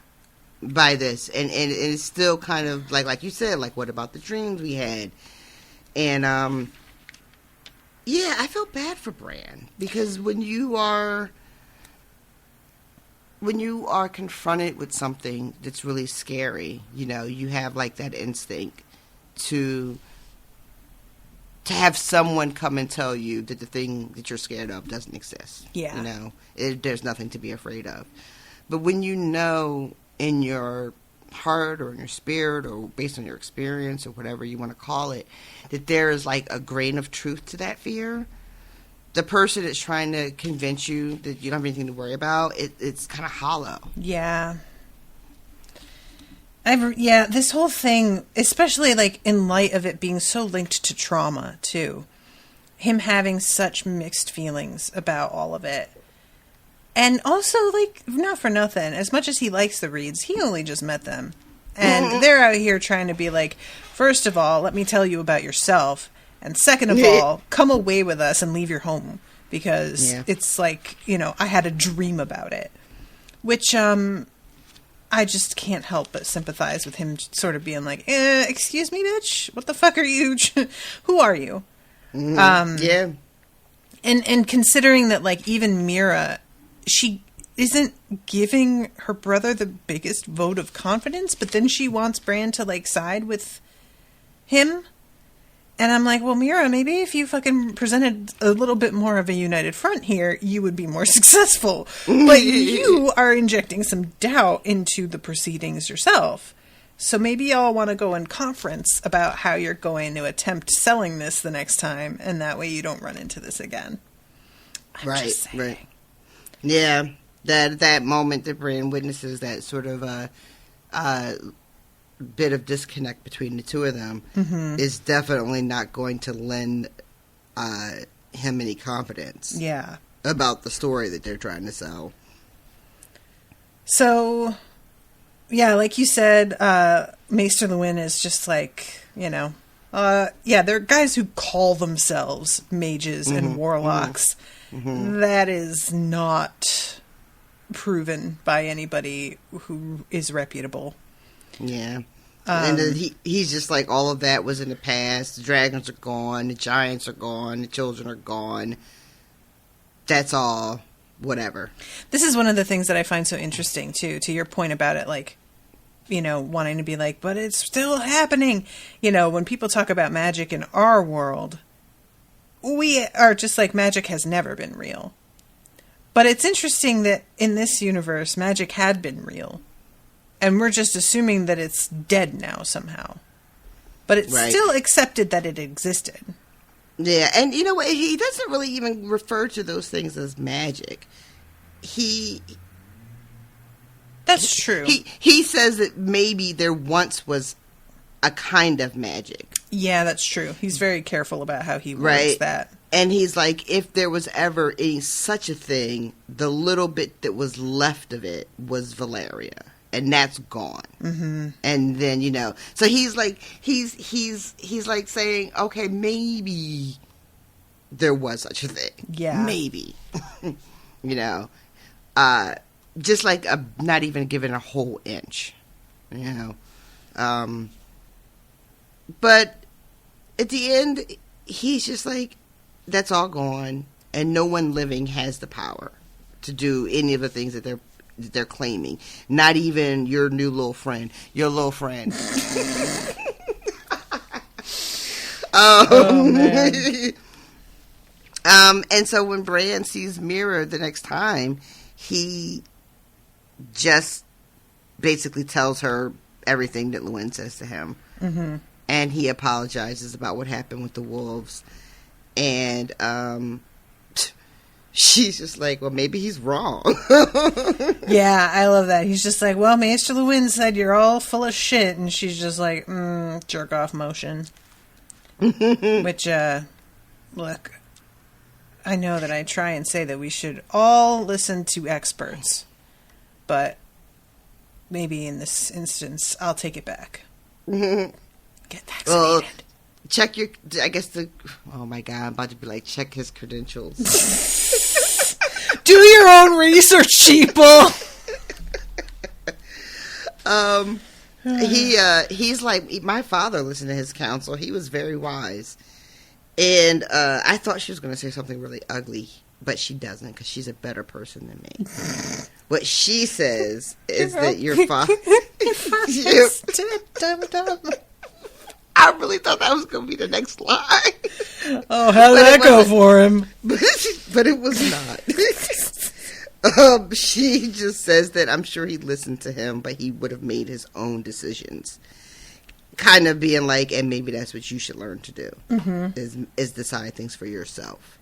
By this, and it's still kind of like you said, like, what about the dreams we had? And I felt bad for Bran, because when you are confronted with something that's really scary, you have like that instinct to have someone come and tell you that the thing that you're scared of doesn't exist. Yeah. There's nothing to be afraid of. But when in your heart or in your spirit or based on your experience or whatever you want to call it, that there is like a grain of truth to that fear, the person that's trying to convince you that you don't have anything to worry about, it's kind of hollow. Yeah. This whole thing, especially like in light of it being so linked to trauma too, him having such mixed feelings about all of it. And also, like, not for nothing, as much as he likes the Reeds, he only just met them. And they're out here trying to be like, first of all, let me tell you about yourself. And second of all, come away with us and leave your home. Because it's like, I had a dream about it. Which, I just can't help but sympathize with him sort of being like, excuse me, bitch? What the fuck are you? Who are you? And considering that, like, even Mira... isn't giving her brother the biggest vote of confidence, but then she wants Bran to, like, side with him. And I'm like, well, Mira, maybe if you fucking presented a little bit more of a united front here, you would be more successful. But you are injecting some doubt into the proceedings yourself. So maybe y'all want to go in conference about how you're going to attempt selling this the next time, and that way you don't run into this again. Right. Yeah, that moment that Bran witnesses that sort of bit of disconnect between the two of them is definitely not going to lend him any confidence. Yeah. About the story that they're trying to sell. So, yeah, like you said, Maester Lewin is just like, you know, they're guys who call themselves mages and warlocks. That is not proven by anybody who is reputable. Yeah. And he's just like, all of that was in the past. The dragons are gone. The giants are gone. The children are gone. That's all. Whatever. This is one of the things that I find so interesting, too, to your point about it, like, you know, wanting to be like, but it's still happening. You know, when people talk about magic in our world, we are just like, magic has never been real. But it's interesting that in this universe, magic had been real. And we're just assuming that it's dead now somehow. But it's still accepted that it existed. Yeah, and you know what? He doesn't really even refer to those things as magic. That's true. He says that maybe there once was a kind of magic. Yeah, that's true. He's very careful about how he words that. And he's like, if there was ever any such a thing, the little bit that was left of it was Valeria. And that's gone. And then, you know, so he's like, he's like saying, okay, maybe there was such a thing. Yeah. Maybe. You know, just like not even given a whole inch, you know. But at the end, he's just like, that's all gone. And no one living has the power to do any of the things that they're claiming. Not even your new little friend. Your little friend. Oh, man. And so when Bran sees Mira the next time, he just basically tells her everything that Lewin says to him. And he apologizes about what happened with the wolves. And she's just like, well, maybe he's wrong. Yeah, I love that. He's just like, well, Maester Lewin said you're all full of shit. And she's just like, jerk off motion. Which, look, I know that I try and say that we should all listen to experts. But maybe in this instance, I'll take it back. Get vaccinated. Check your, I guess oh my God, I'm about to be like, check his credentials. Do your own research, sheeple. He's like, my father listened to his counsel. He was very wise. And I thought she was going to say something really ugly, but she doesn't, because she's a better person than me. What she says is that your father... I really thought that was going to be the next line. Oh, how did that go for him? But it was not. She just says that I'm sure he listened to him, but he would have made his own decisions. Kind of being like, and maybe that's what you should learn to do, is decide things for yourself.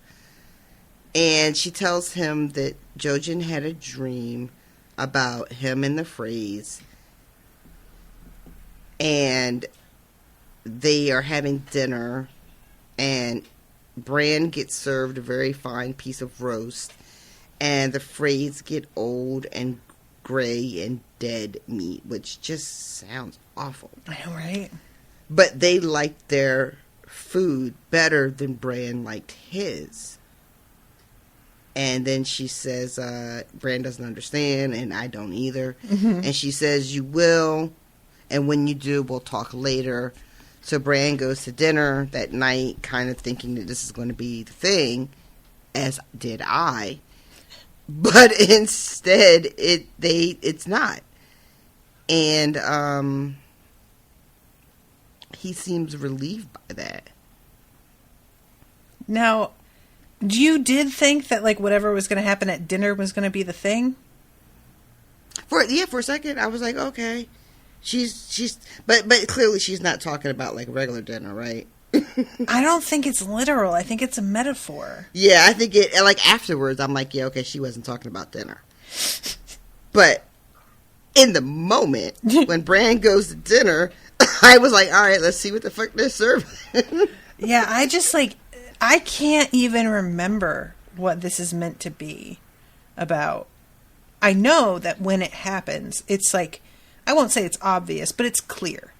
And she tells him that Jojen had a dream about him and the phrase, and they are having dinner, and Bran gets served a very fine piece of roast, and the phrase get old and gray and dead meat, which just sounds awful. I know, right? But they liked their food better than Bran liked his. And then she says, Bran doesn't understand, and I don't either. And she says, you will, and when you do, we'll talk later. So Bran goes to dinner that night, kind of thinking that this is going to be the thing, as did I. But instead, it's not. And he seems relieved by that. Now, you did think that, like, whatever was going to happen at dinner was going to be the thing? For a second, I was like, okay. But clearly she's not talking about, like, regular dinner, right? I don't think it's literal. I think it's a metaphor. Yeah, I think like, afterwards, I'm like, yeah, okay, she wasn't talking about dinner. But in the moment, when Bran goes to dinner, I was like, all right, let's see what the fuck they're serving. Yeah, I can't even remember what this is meant to be about. I know that when it happens, it's like, I won't say it's obvious, but it's clear.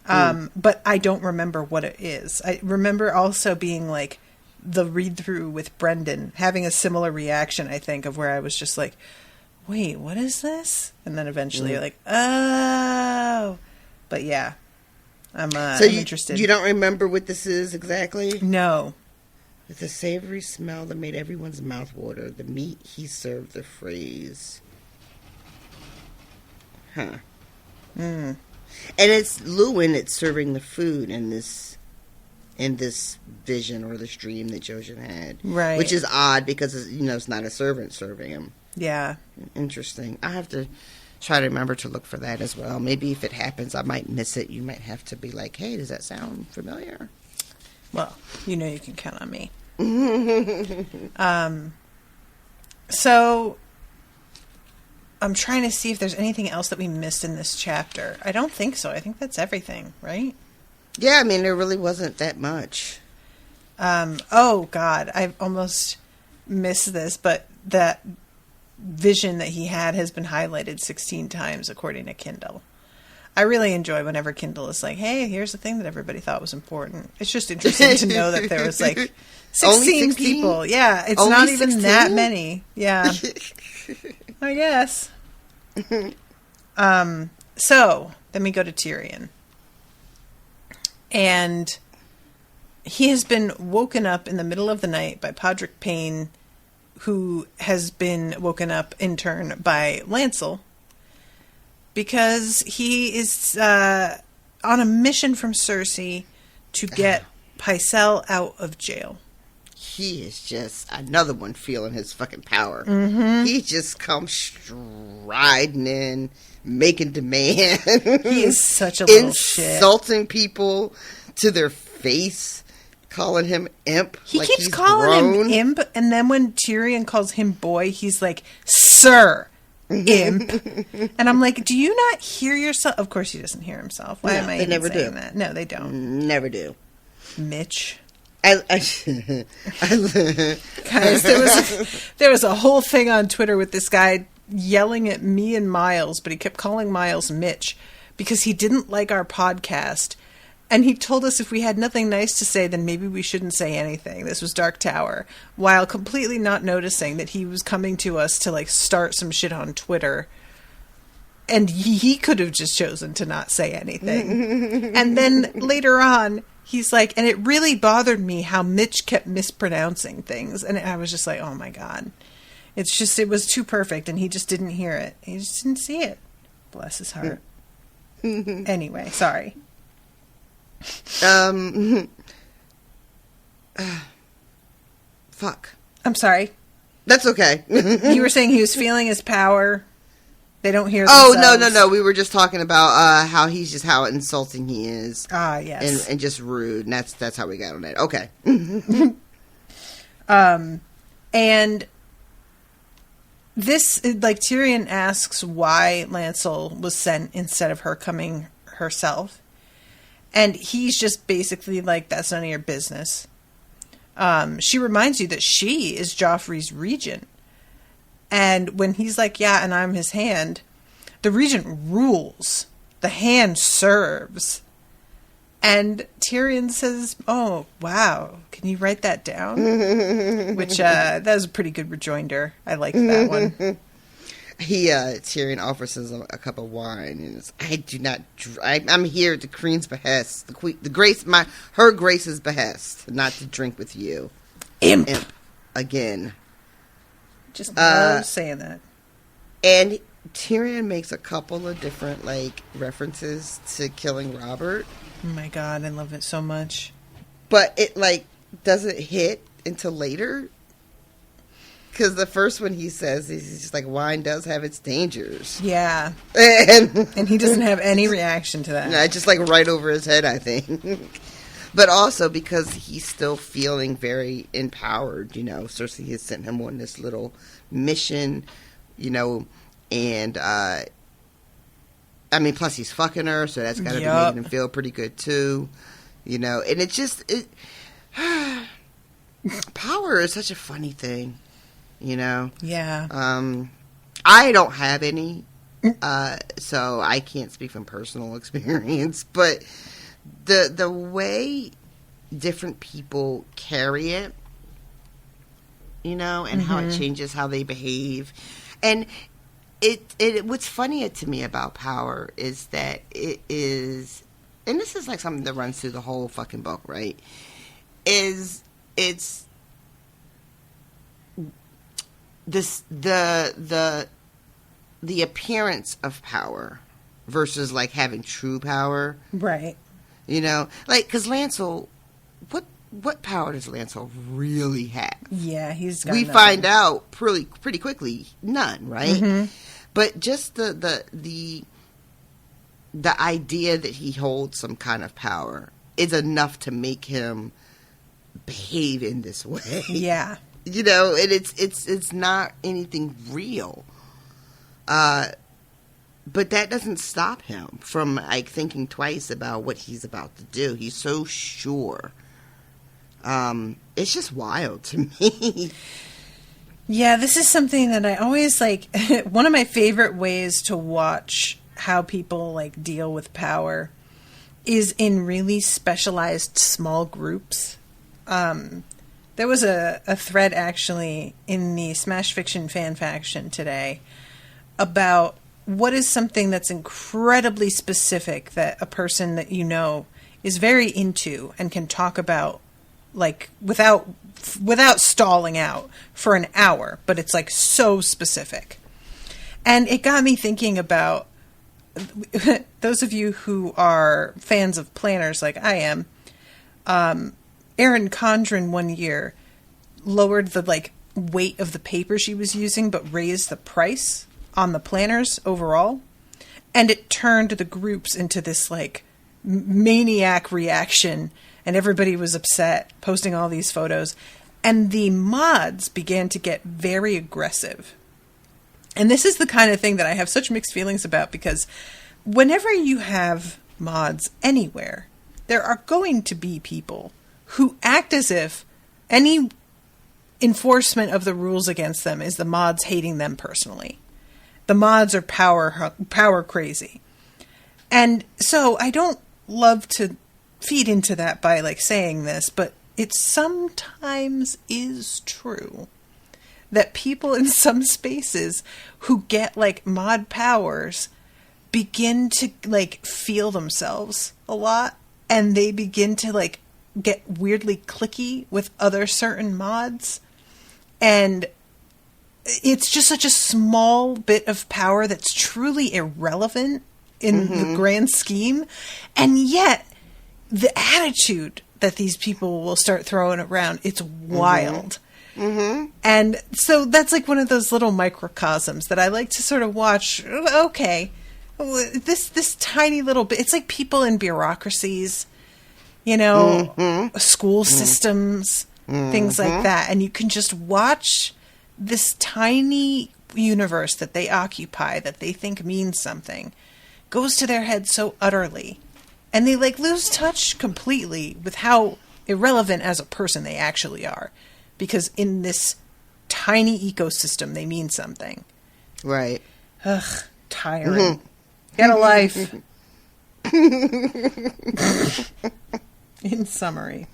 But I don't remember what it is. I remember also being like the read through with Brendan, having a similar reaction, I think, of where I was just like, wait, what is this? And then eventually like, oh. But yeah, I'm interested. You don't remember what this is exactly? No. With a savory smell that made everyone's mouth water, the meat he served the phrase. Huh. And it's Lewin that's serving the food in this vision or this dream that Jojen had. Right. Which is odd because, it's not a servant serving him. Yeah. Interesting. I have to try to remember to look for that as well. Maybe if it happens, I might miss it. You might have to be like, hey, does that sound familiar? Well, you can count on me. So I'm trying to see if there's anything else that we missed in this chapter. I don't think so. I think that's everything, right? Yeah, I mean, there really wasn't that much. Oh, God. I almost missed this, but that vision that he had has been highlighted 16 times, according to Kindle. I really enjoy whenever Kindle is like, hey, here's the thing that everybody thought was important. It's just interesting to know that there was, like, 16 people. Yeah, it's Only not even 16? that many. Yeah. I guess. So, then we go to Tyrion. And he has been woken up in the middle of the night by Podrick Payne, who has been woken up in turn by Lancel, because he is on a mission from Cersei to get Pycelle out of jail. He is just another one feeling his fucking power. He just comes striding in, making demand. He is such a little shit. Insulting people to their face, calling him imp. He like keeps he's calling grown. him imp, and then when Tyrion calls him boy, he's like, sir, imp. And I'm like, do you not hear yourself? Of course he doesn't hear himself. Why am I even saying that? No, they don't. Never do. Mitch. Guys, there was a whole thing on Twitter with this guy yelling at me and Miles, but he kept calling Miles Mitch because he didn't like our podcast. And he told us if we had nothing nice to say, then maybe we shouldn't say anything. This was Dark Tower. While completely not noticing that he was coming to us to, like, start some shit on Twitter. And he could have just chosen to not say anything. And then later on, he's like, and it really bothered me how Mitch kept mispronouncing things. And I was just like, oh my God. It was too perfect, and he just didn't hear it. He just didn't see it. Bless his heart. Anyway, sorry. Fuck. I'm sorry. That's okay. You were saying he was feeling his power. They don't hear themselves. themselves. No. We were just talking about how insulting he is. Ah, yes. And just rude. And that's how we got on that. Okay. And this, like, Tyrion asks why Lancel was sent instead of her coming herself. And he's just basically like, that's none of your business. She reminds you that she is Joffrey's regent. And when he's like, yeah, and I'm his hand, the regent rules. The hand serves. And Tyrion says, oh, wow, can you write that down? Which, that was a pretty good rejoinder. I liked that one. Tyrion offers us a cup of wine, and I'm here at the queen's behest, her grace's behest, not to drink with you. Imp. Again. Just loves saying that. And Tyrion makes a couple of different, like, references to killing Robert. Oh my god, I love it so much. But it, like, doesn't hit until later. Because the first one he says, he's just like, wine does have its dangers. Yeah. And he doesn't have any reaction to that. No, just like right over his head, I think. But also because he's still feeling very empowered, you know. Cersei has sent him on this little mission, you know, and, I mean, plus he's fucking her, so that's got to be making him feel pretty good, too. You know, and it's just, power is such a funny thing, you know? Yeah. I don't have any, so I can't speak from personal experience, but the way different people carry it, you know, and how it changes how they behave. And it what's funny to me about power is that it is, and this is like something that runs through the whole fucking book, right? It's this the appearance of power versus like having true power, right? You know, like, because Lancel, what power does Lancel really have? Yeah, he's got we nothing. find out pretty quickly, none, right? But just the idea that he holds some kind of power is enough to make him behave in this way. Yeah. You know, and it's not anything real. But that doesn't stop him from, like, thinking twice about what he's about to do. He's so sure. It's just wild to me. Yeah, this is something that I always, like, one of my favorite ways to watch how people, like, deal with power is in really specialized small groups. There was a thread, actually, in the Smash Fiction fan faction today about what is something that's incredibly specific that a person that you know is very into and can talk about, like, without stalling out for an hour, but it's like so specific. And it got me thinking about those of you who are fans of planners like I am. Erin Condren one year lowered the, like, weight of the paper she was using, but raised the price on the planners overall, and it turned the groups into this, like, maniac reaction, and everybody was upset, posting all these photos, and the mods began to get very aggressive. And this is the kind of thing that I have such mixed feelings about, because whenever you have mods anywhere, there are going to be people who act as if any enforcement of the rules against them is the mods hating them personally. The mods are power crazy. And so I don't love to feed into that by, like, saying this, but it sometimes is true that people in some spaces who get, like, mod powers begin to, like, feel themselves a lot, and they begin to, like, get weirdly cliquey with other certain mods. And it's just such a small bit of power that's truly irrelevant in the grand scheme. And yet, the attitude that these people will start throwing around, it's wild. And so that's like one of those little microcosms that I like to sort of watch. Okay, this tiny little bit. It's like people in bureaucracies, you know, school systems, things like that. And you can just watch this tiny universe that they occupy, that they think means something, goes to their head so utterly. And they, like, lose touch completely with how irrelevant as a person they actually are. Because in this tiny ecosystem, they mean something. Right. Ugh, tiring. Get a life. In summary.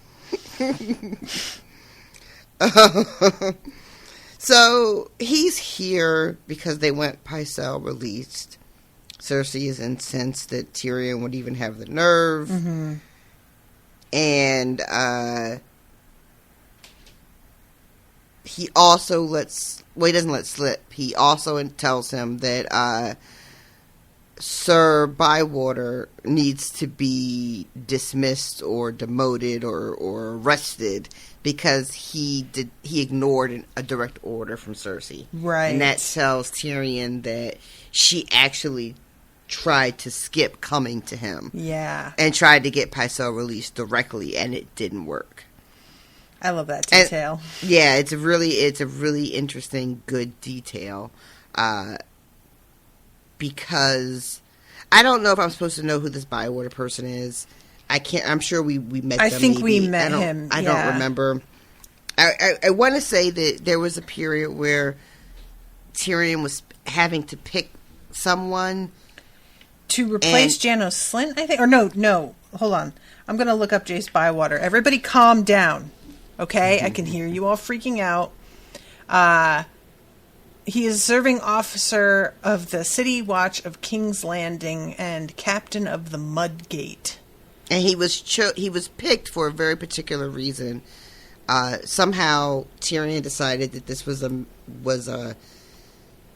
So he's here because they want Pycelle released. Cersei is incensed that Tyrion would even have the nerve. And he also he doesn't let slip. He also tells him that Sir Bywater needs to be dismissed or demoted or arrested because he ignored a direct order from Cersei. Right. And that tells Tyrion that she actually tried to skip coming to him. Yeah. And tried to get Pycelle released directly, and it didn't work. I love that detail. And, yeah, it's a really interesting, good detail. Because I don't know if I'm supposed to know who this Bywater person is. I'm sure we met them. I think maybe. we met him. I don't remember. I want to say that there was a period where Tyrion was having to pick someone to replace Janos Slynt, I think. Or no. Hold on. I'm going to look up Jace Bywater. Everybody calm down. Okay? I can hear you all freaking out. He is serving officer of the City Watch of King's Landing and captain of the Mudgate. And he was picked for a very particular reason. Somehow Tyrion decided that this was a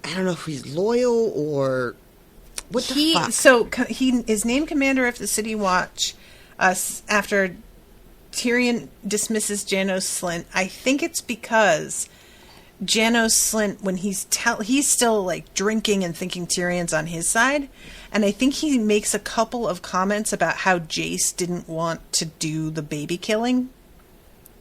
I don't know if he's loyal or what the fuck. So he is named commander of the City Watch after Tyrion dismisses Janos Slynt. I think it's because Janos Slynt, when he's still like drinking and thinking Tyrion's on his side, and I think he makes a couple of comments about how Jace didn't want to do the baby killing,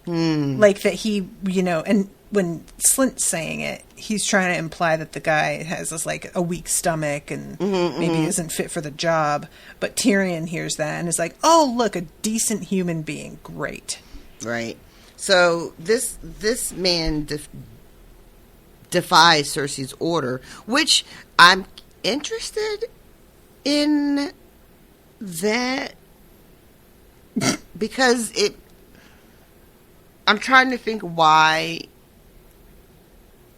like that he, and when Slynt's saying it, he's trying to imply that the guy has this like a weak stomach and maybe isn't fit for the job. But Tyrion hears that and is like, "Oh, look, a decent human being, great." Right. So this man defies Cersei's order, which I'm interested in that because I'm trying to think why.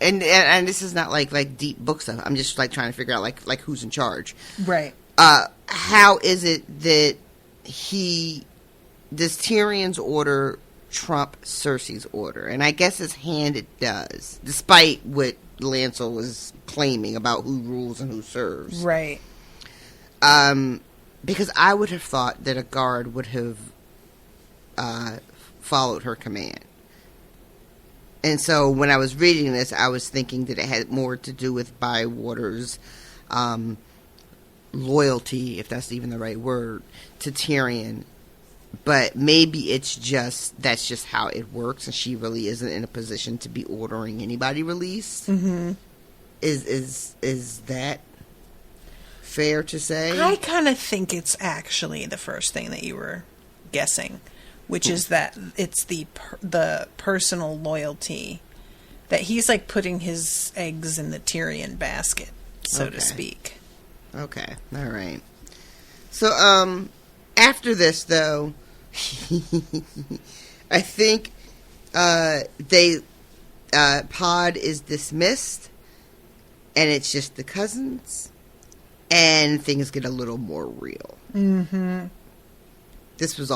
And this is not like deep book stuff. I'm just like trying to figure out like who's in charge. Right. How is it that does Tyrion's order trump Cersei's order? And I guess his hand it does, despite what Lancel was claiming about who rules and who serves. Right. Because I would have thought that a guard would have followed her command. And so when I was reading this, I was thinking that it had more to do with Bywater's loyalty, if that's even the right word, to Tyrion. But maybe that's just how it works, and she really isn't in a position to be ordering anybody released. Mm-hmm. Is that fair to say? I kind of think it's actually the first thing that you were guessing, which is that it's the personal loyalty, that he's like putting his eggs in the Tyrion basket, so to speak. Okay, all right. So after this, though, I think Pod is dismissed, and it's just the cousins, and things get a little more real. Mm-hmm. This was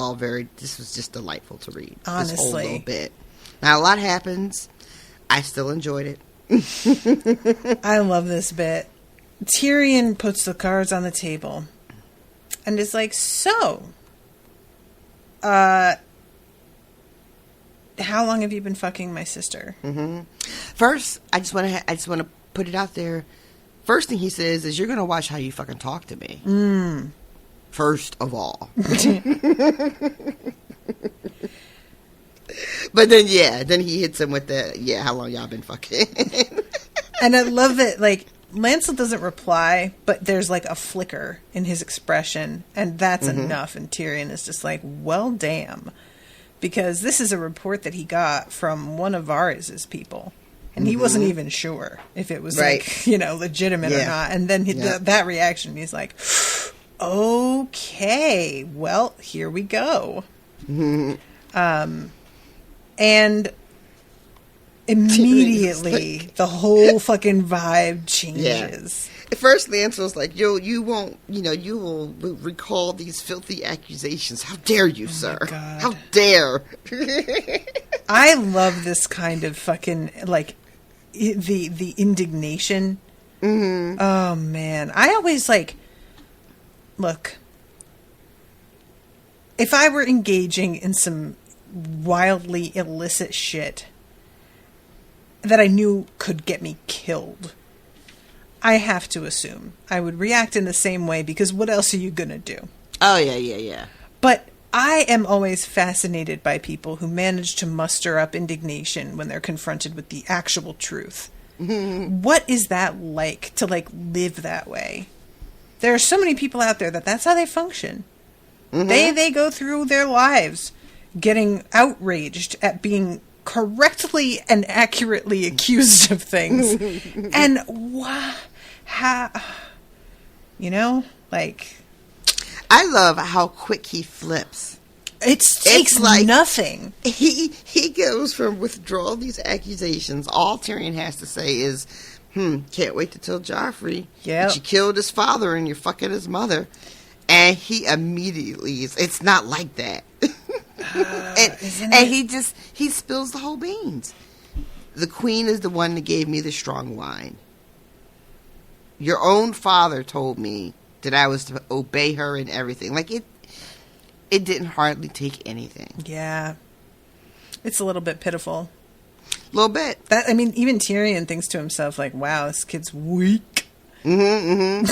just delightful to read. Honestly. This whole little bit. Now, a lot happens. I still enjoyed it. I love this bit. Tyrion puts the cards on the table and is like, "So, how long have you been fucking my sister?" Mm-hmm. First, I just want to put it out there. First thing he says is, "You're going to watch how you fucking talk to me." Mm. First of all. But then he hits him with the, how long y'all been fucking? And I love that, like, Lancel doesn't reply, but there's, like, a flicker in his expression, and that's enough, and Tyrion is just like, well, damn. Because this is a report that he got from one of Varys' people, and he wasn't even sure if it was, like, legitimate or not, and then that reaction, he's like, okay, well, here we go. And immediately the whole fucking vibe changes. At first, Lancel's like, you won't, you will recall these filthy accusations. How dare you, sir? My God. How dare. I love this kind of fucking, like, the indignation. Mm-hmm. Oh, man. I always, like, look, if I were engaging in some wildly illicit shit that I knew could get me killed, I have to assume I would react in the same way, because what else are you going to do? Oh, yeah. But I am always fascinated by people who manage to muster up indignation when they're confronted with the actual truth. Mm-hmm. What is that like, to, like, live that way? There are so many people out there that's how they function. Mm-hmm. They go through their lives getting outraged at being correctly and accurately accused of things. And how, you know, like, I love how quick he flips. It takes like nothing. He goes from withdraw these accusations. All Tyrion has to say is, can't wait to tell Joffrey that you killed his father and you're fucking his mother. And he immediately it's not like that. And he spills the whole beans. The queen is the one that gave me the strong wine. Your own father told me that I was to obey her in everything. Like, it didn't hardly take anything. Yeah. It's a little bit pitiful. A little bit. I mean, even Tyrion thinks to himself, like, wow, this kid's weak. Mm-hmm.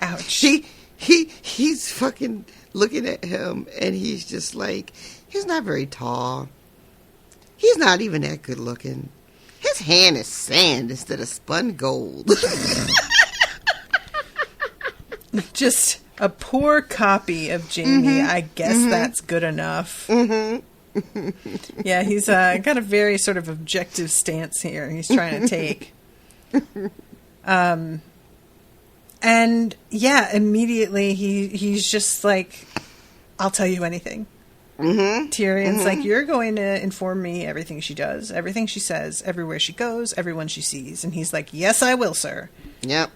Ouch. He's fucking looking at him, and he's just like, he's not very tall. He's not even that good looking. His hand is sand instead of spun gold. Just a poor copy of Jaime. Mm-hmm. I guess that's good enough. Mm-hmm. Yeah, he's got a very sort of objective stance here he's trying to take. And yeah, immediately he's just like, I'll tell you anything. Mm-hmm. Tyrion's like, you're going to inform me everything she does, everything she says, everywhere she goes, everyone she sees. And he's like, yes, I will, sir. Yep.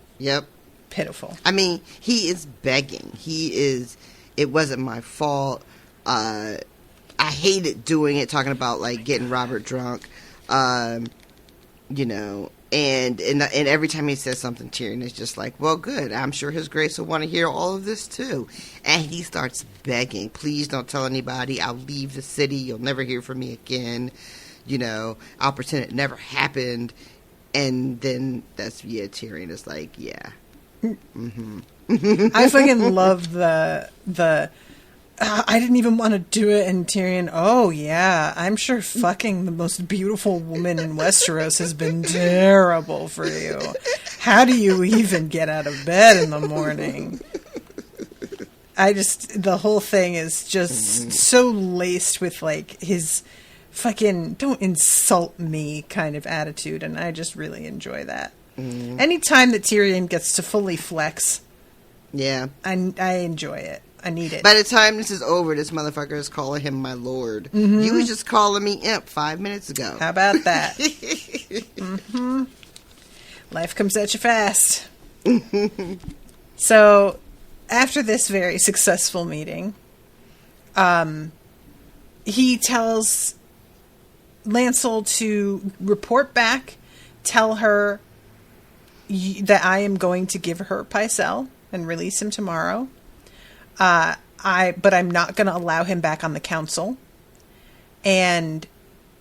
Pitiful. I mean, he is begging. It wasn't my fault. I hated doing it, talking about, like, getting Robert drunk. You know, and every time he says something, Tyrion is just like, well, good. I'm sure his grace will want to hear all of this, too. And he starts begging, please don't tell anybody. I'll leave the city. You'll never hear from me again. You know, I'll pretend it never happened. And then Tyrion is like, yeah. Mm-hmm. I fucking love the I didn't even want to do it, and Tyrion, oh yeah, I'm sure fucking the most beautiful woman in Westeros has been terrible for you. How do you even get out of bed in the morning? The whole thing is just so laced with, like, his fucking don't insult me kind of attitude, and I just really enjoy that. Anytime that Tyrion gets to fully flex, I enjoy it. I need it. By the time this is over, this motherfucker is calling him my lord. Mm-hmm. You was just calling me imp 5 minutes ago. How about that? Mm-hmm. Life comes at you fast. So, after this very successful meeting, he tells Lancel to report back, tell her that I am going to give her Pycelle and release him tomorrow. But I'm not going to allow him back on the council. And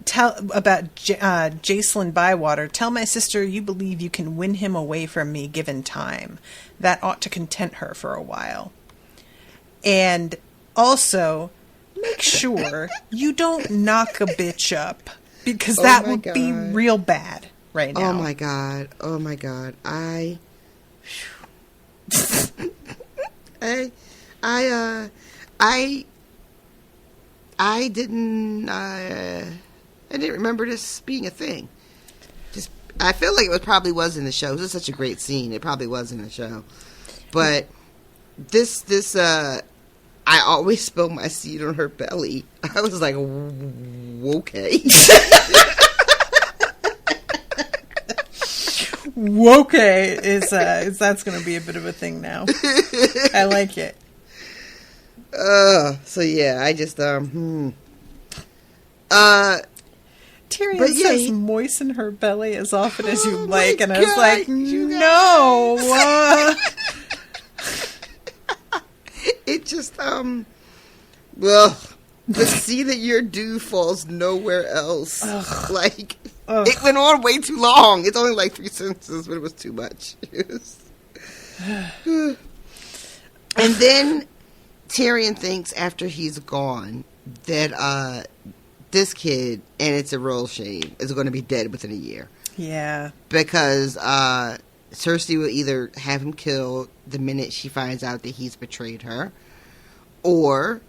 tell about Jacelyn Bywater. Tell my sister you believe you can win him away from me given time. That ought to content her for a while. And also, make sure you don't knock a bitch up, because that would be real bad right now. Oh my god. I didn't remember this being a thing. I feel like it probably was in the show. This is such a great scene. It probably was in the show. But I always spill my seed on her belly. I was like, okay. Okay is that's going to be a bit of a thing now. I like it. So yeah, I just Tyrion says moisten her belly as often as you like, and I was like, no. It just, well, the sea that your dew falls nowhere else. Ugh. Like, it went on way too long. It's only like 3 sentences, but it was too much. And then Tyrion thinks after he's gone that this kid, and it's a real shame, is going to be dead within a year. Yeah. Because Cersei will either have him killed the minute she finds out that he's betrayed her, or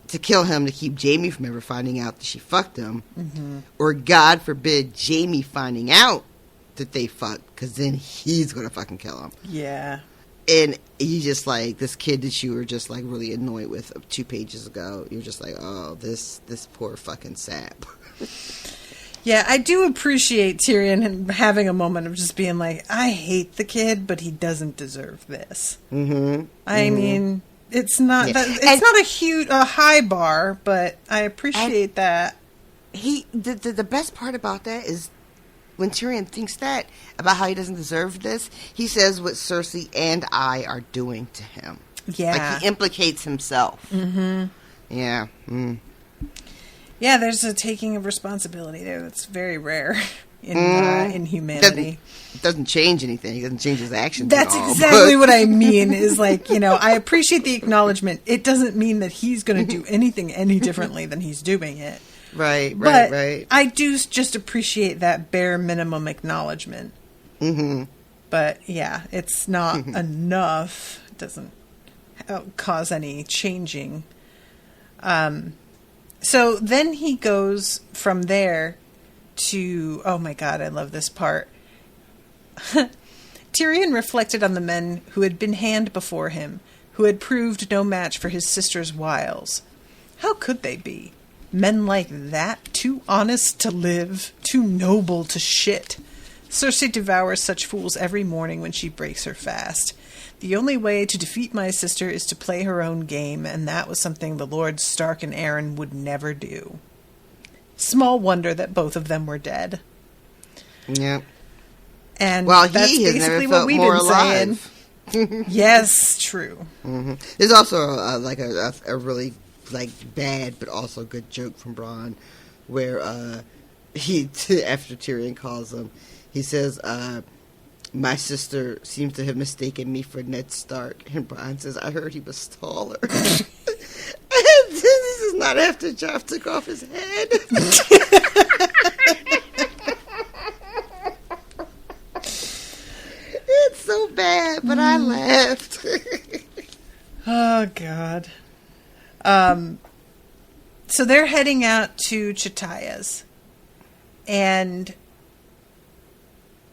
to kill him to keep Jaime from ever finding out that she fucked him, or God forbid Jaime finding out that they fucked, because then he's going to fucking kill him. Yeah. And you just like, this kid that you were just like really annoyed with 2 pages ago, you're just like, oh, this poor fucking sap. Yeah, I do appreciate Tyrion having a moment of just being like, I hate the kid, but he doesn't deserve this. I mean, it's not a high bar, but I appreciate that. The best part about that is when Tyrion thinks that about how he doesn't deserve this, he says what Cersei and I are doing to him. Yeah, like he implicates himself. Yeah. Yeah, there's a taking of responsibility there that's very rare in humanity. Doesn't change anything. He doesn't change his actions. That's at all, exactly what I mean. Is like, I appreciate the acknowledgement. It doesn't mean that he's going to do anything any differently than he's doing it. Right. I do just appreciate that bare minimum acknowledgement. But yeah, it's not enough. It doesn't cause any changing. So then he goes from there to, oh my God, I love this part. Tyrion reflected on the men who had been hand before him, who had proved no match for his sister's wiles. How could they be? Men like that, too honest to live, too noble to shit. Cersei devours such fools every morning when she breaks her fast. The only way to defeat my sister is to play her own game, and that was something the Lords Stark and Arryn would never do. Small wonder that both of them were dead. Yeah. And well, that's he has basically never what felt we've more been alive. saying. Yes, true. There's also a really bad but also good joke from Bran, where he after Tyrion calls him, he says, "My sister seems to have mistaken me for Ned Stark," and Bran says, "I heard he was taller." And this is not after Joff took off his head. It's so bad, but I laughed. Oh, God. So they're heading out to Chataya's. And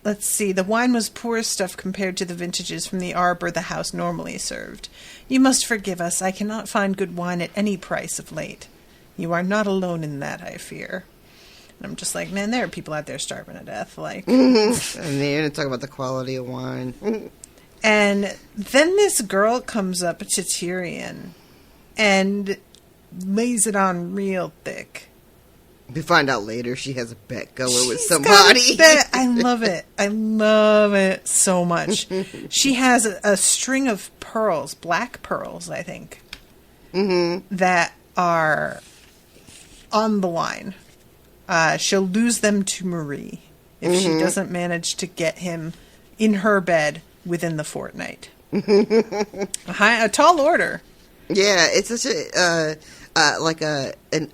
let's see, the wine was poor stuff compared to the vintages from the arbor the house normally served. You must forgive us. I cannot find good wine at any price of late. You are not alone in that, I fear. And I'm just like, man, there are people out there starving to death. Like, and they're going to talk about the quality of wine. And then this girl comes up to Tyrion and lays it on real thick. We find out later she has a bet going with somebody. I love it. I love it so much. She has a string of pearls, black pearls, I think, that are on the line. She'll lose them to Marie if she doesn't manage to get him in her bed within the fortnight. A tall order. Yeah, it's such an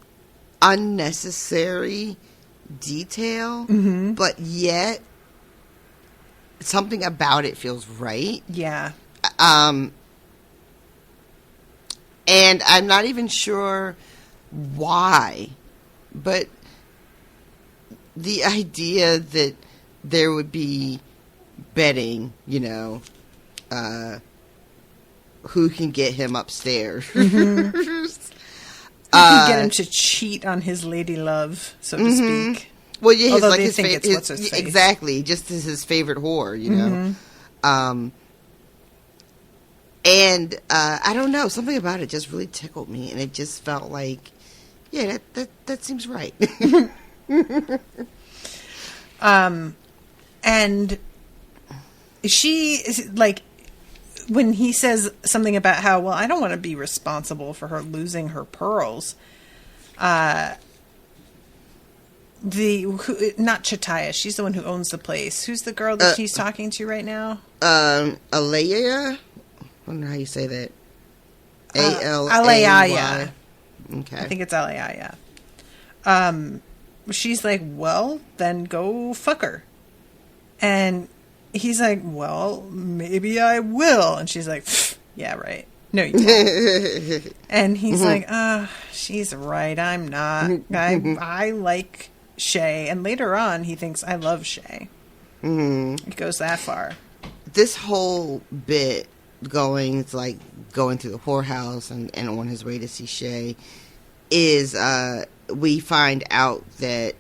unnecessary detail, but yet something about it feels right. Yeah. And I'm not even sure why, but the idea that there would be betting, who can get him upstairs. You can get him to cheat on his lady love, so to speak. Well, yeah, although they think it's what's his face. Exactly, just as his favorite whore, And I don't know, something about it just really tickled me, and it just felt like Yeah, that seems right. And she is like, when he says something about how, well, I don't want to be responsible for her losing her pearls. Not Chataya. She's the one who owns the place. Who's the girl that she's talking to right now? Alaya? I don't know how you say that. Alaya. Okay. I think it's Alaya. She's like, well, then go fuck her. And he's like, well, maybe I will. And she's like, yeah, right. No, you won't. And he's like, she's right. I'm not. I like Shay. And later on, he thinks, I love Shay. It goes that far. This whole bit going through the whorehouse and on his way to see Shay is, we find out that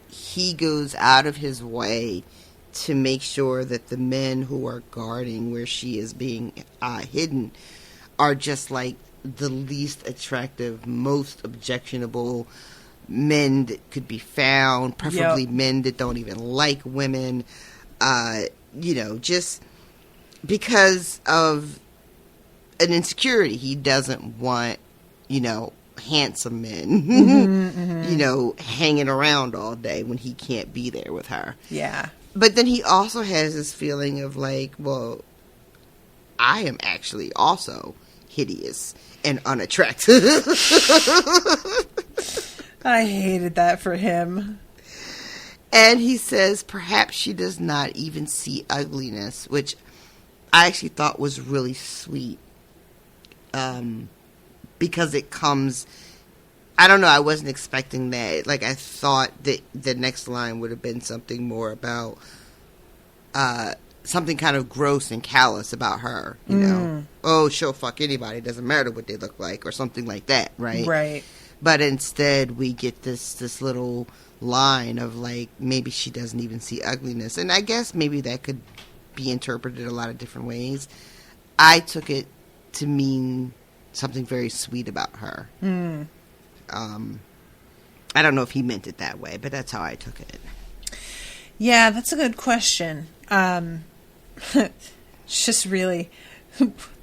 he goes out of his way to make sure that the men who are guarding where she is being hidden are just like the least attractive, most objectionable men that could be found, preferably men that don't even like women, just because of an insecurity. He doesn't want, handsome men, hanging around all day when he can't be there with her. Yeah. But then he also has this feeling of like, well, I am actually also hideous and unattractive. I hated that for him. And he says perhaps she does not even see ugliness, which I actually thought was really sweet. Because it comes, I don't know, I wasn't expecting that. Like, I thought that the next line would have been something more about something kind of gross and callous about her, you know. Oh, she'll fuck anybody, doesn't matter what they look like, or something like that, right? Right. But instead, we get this little line of, like, maybe she doesn't even see ugliness. And I guess maybe that could be interpreted a lot of different ways. I took it to mean something very sweet about her. I don't know if he meant it that way, but that's how I took it. Yeah, that's a good question. It's just really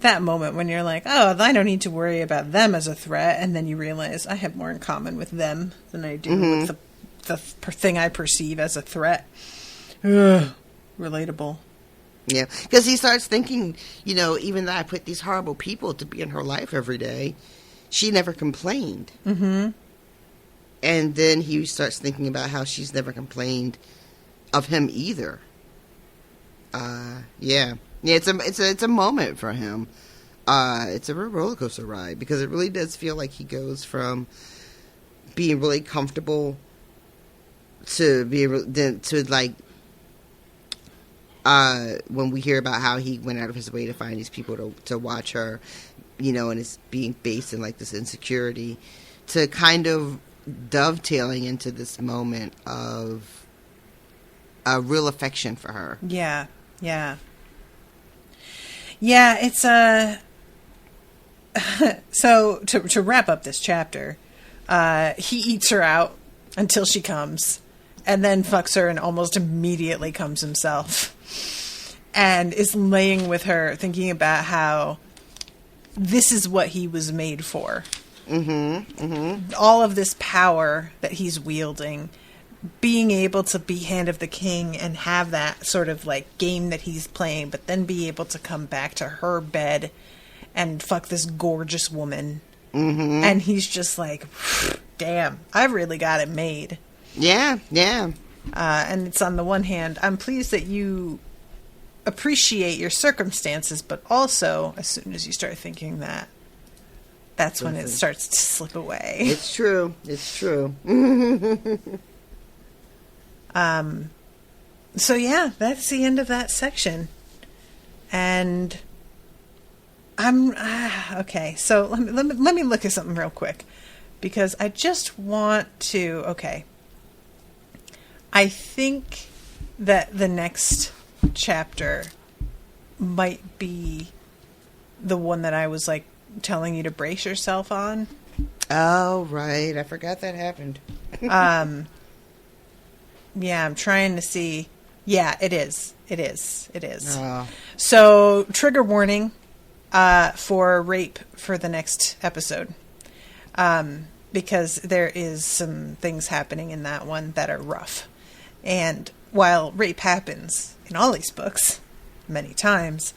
that moment when you're like, oh, I don't need to worry about them as a threat, and then you realize I have more in common with them than I do with the thing I perceive as a threat. Ugh, relatable. Yeah, because he starts thinking, even though I put these horrible people to be in her life every day, she never complained. And then he starts thinking about how she's never complained of him either. Yeah, it's a moment for him. It's a real roller coaster ride because it really does feel like he goes from being really comfortable to when we hear about how he went out of his way to find these people to watch her, and it's being based in like this insecurity, to kind of dovetailing into this moment of a real affection for her. Yeah. It's so to wrap up this chapter, he eats her out until she comes, and then fucks her and almost immediately comes himself, and is laying with her, thinking about how this is what he was made for. All of this power that he's wielding, being able to be Hand of the King and have that sort of like game that he's playing, but then be able to come back to her bed and fuck this gorgeous woman. And he's just like, damn, I've really got it made. Yeah. And it's on the one hand, I'm pleased that you appreciate your circumstances, but also as soon as you start thinking that, that's when it starts to slip away. It's true. So yeah, that's the end of that section. And I'm okay. So let me look at something real quick, because I just want to. Okay, I think that the next chapter might be the one that I was like telling you to brace yourself on. Oh, right. I forgot that happened. Yeah, I'm trying to see. Yeah, it is. It is. It is. Oh. So, trigger warning for rape for the next episode. Because there is some things happening in that one that are rough. And while rape happens in all these books many times,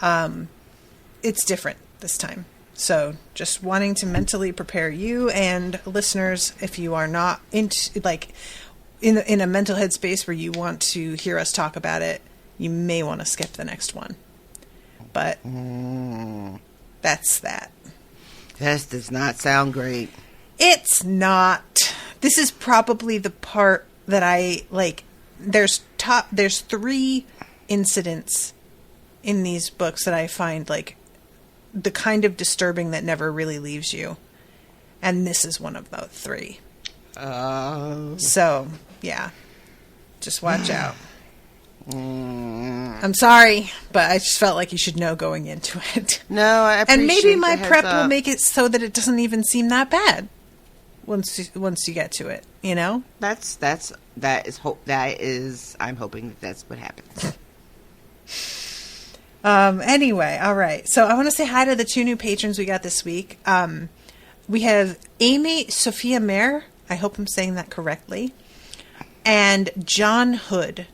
it's different this time. So just wanting to mentally prepare you and listeners, if you are not in a mental headspace where you want to hear us talk about it, you may want to skip the next one. But that's that. This does not sound great. It's not. This is probably the part that I like. There's 3 incidents in these books that I find like the kind of disturbing that never really leaves you. And this is one of those 3. So, yeah. Just watch out. I'm sorry, but I just felt like you should know going into it. No, I appreciate and maybe my the prep heads will up. make it so that it doesn't even seem that bad once you get to it, you know? I'm hoping that that's what happens. Anyway, all right. So I want to say hi to the 2 new patrons we got this week. We have Amy Sophia Mayer. I hope I'm saying that correctly. And John Hood.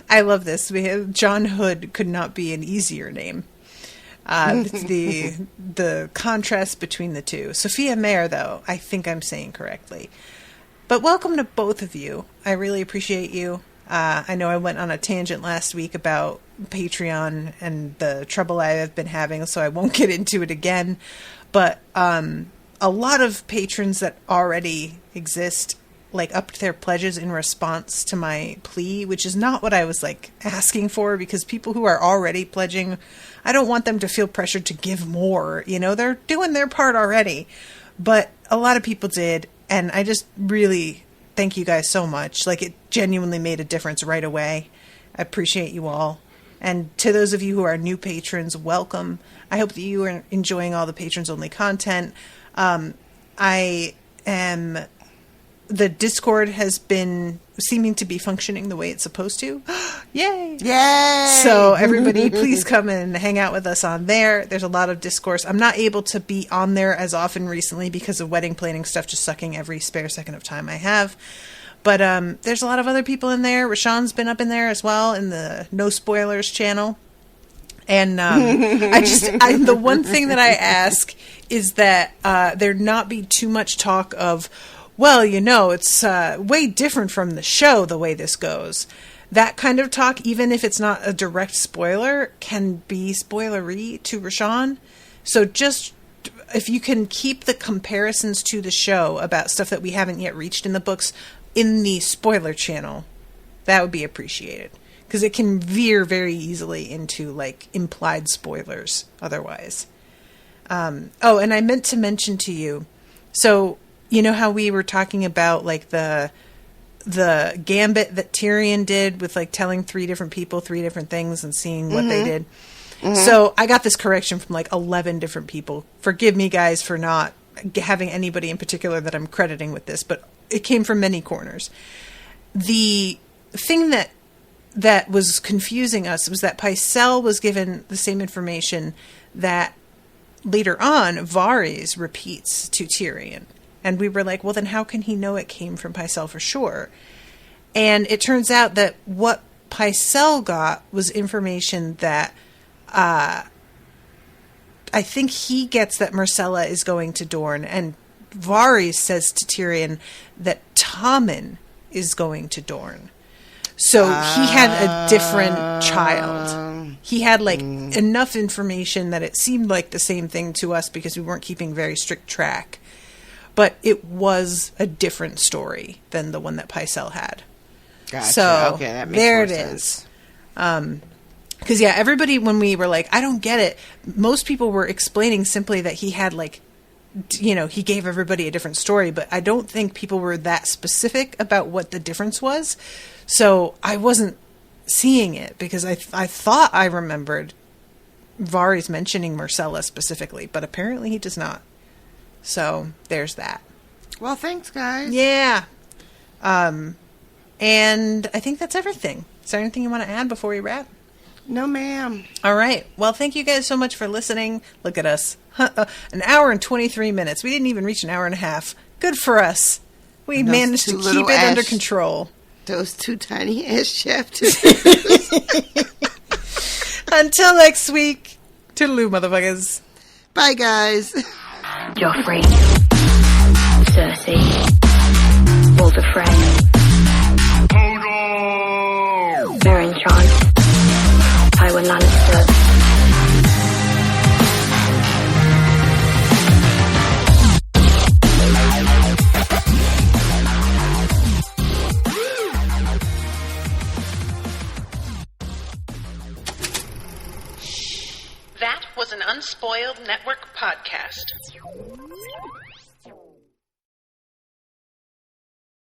I love this. We have John Hood could not be an easier name. It's the contrast between the 2. Sophia Mayer, though, I think I'm saying correctly. But welcome to both of you. I really appreciate you. I know I went on a tangent last week about Patreon and the trouble I have been having, so I won't get into it again. But a lot of patrons that already exist like upped their pledges in response to my plea, which is not what I was like asking for, because people who are already pledging, I don't want them to feel pressured to give more. You know, they're doing their part already. But a lot of people did, and I just really thank you guys so much. Like, it genuinely made a difference right away. I appreciate you all. And to those of you who are new patrons, welcome. I hope that you are enjoying all the patrons-only content. The Discord has been seeming to be functioning the way it's supposed to. Yay! Yay! So everybody, please come and hang out with us on there. There's a lot of discourse. I'm not able to be on there as often recently because of wedding planning stuff just sucking every spare second of time I have. But there's a lot of other people in there. Rashawn's been up in there as well in the No Spoilers channel. And the one thing that I ask is that there not be too much talk of, well, you know, it's way different from the show the way this goes. That kind of talk, even if it's not a direct spoiler, can be spoilery to Rashawn. So just, if you can keep the comparisons to the show about stuff that we haven't yet reached in the books in the spoiler channel, that would be appreciated. Because it can veer very easily into, like, implied spoilers otherwise. And I meant to mention to you, so you know how we were talking about, like, the gambit that Tyrion did with, like, telling 3 different people 3 different things and seeing what they did? Mm-hmm. So I got this correction from, like, 11 different people. Forgive me, guys, for not having anybody in particular that I'm crediting with this, but it came from many corners. The thing that was confusing us was that Pycelle was given the same information that later on Varys repeats to Tyrion. And we were like, well, then how can he know it came from Pycelle for sure? And it turns out that what Pycelle got was information that I think he gets that Myrcella is going to Dorne, and Varys says to Tyrion that Tommen is going to Dorne. So he had a different child. He had, like, enough information that it seemed like the same thing to us because we weren't keeping very strict track. But it was a different story than the one that Pycelle had. Gotcha. So okay, that makes there more it sense. is. Because, yeah, everybody, when we were like, I don't get it, most people were explaining simply that he had, like, you know, he gave everybody a different story, but I don't think people were that specific about what the difference was. So I wasn't seeing it because I thought I remembered Varys mentioning Myrcella specifically, but apparently he does not. So there's that. Well, thanks, guys. Yeah. And I think that's everything. Is there anything you want to add before we wrap? No, ma'am. All right. Well, thank you guys so much for listening. Look at us. An hour and 23 minutes. We didn't even reach an hour and a half. Good for us. We managed to keep it under control. Those 2 tiny ass chapters. Until next week. Toodaloo, motherfuckers. Bye, guys. Joffrey, Cersei, Walder Frey, Meryn Trant, Tywin Lannister. That was an Unspoiled Network podcast.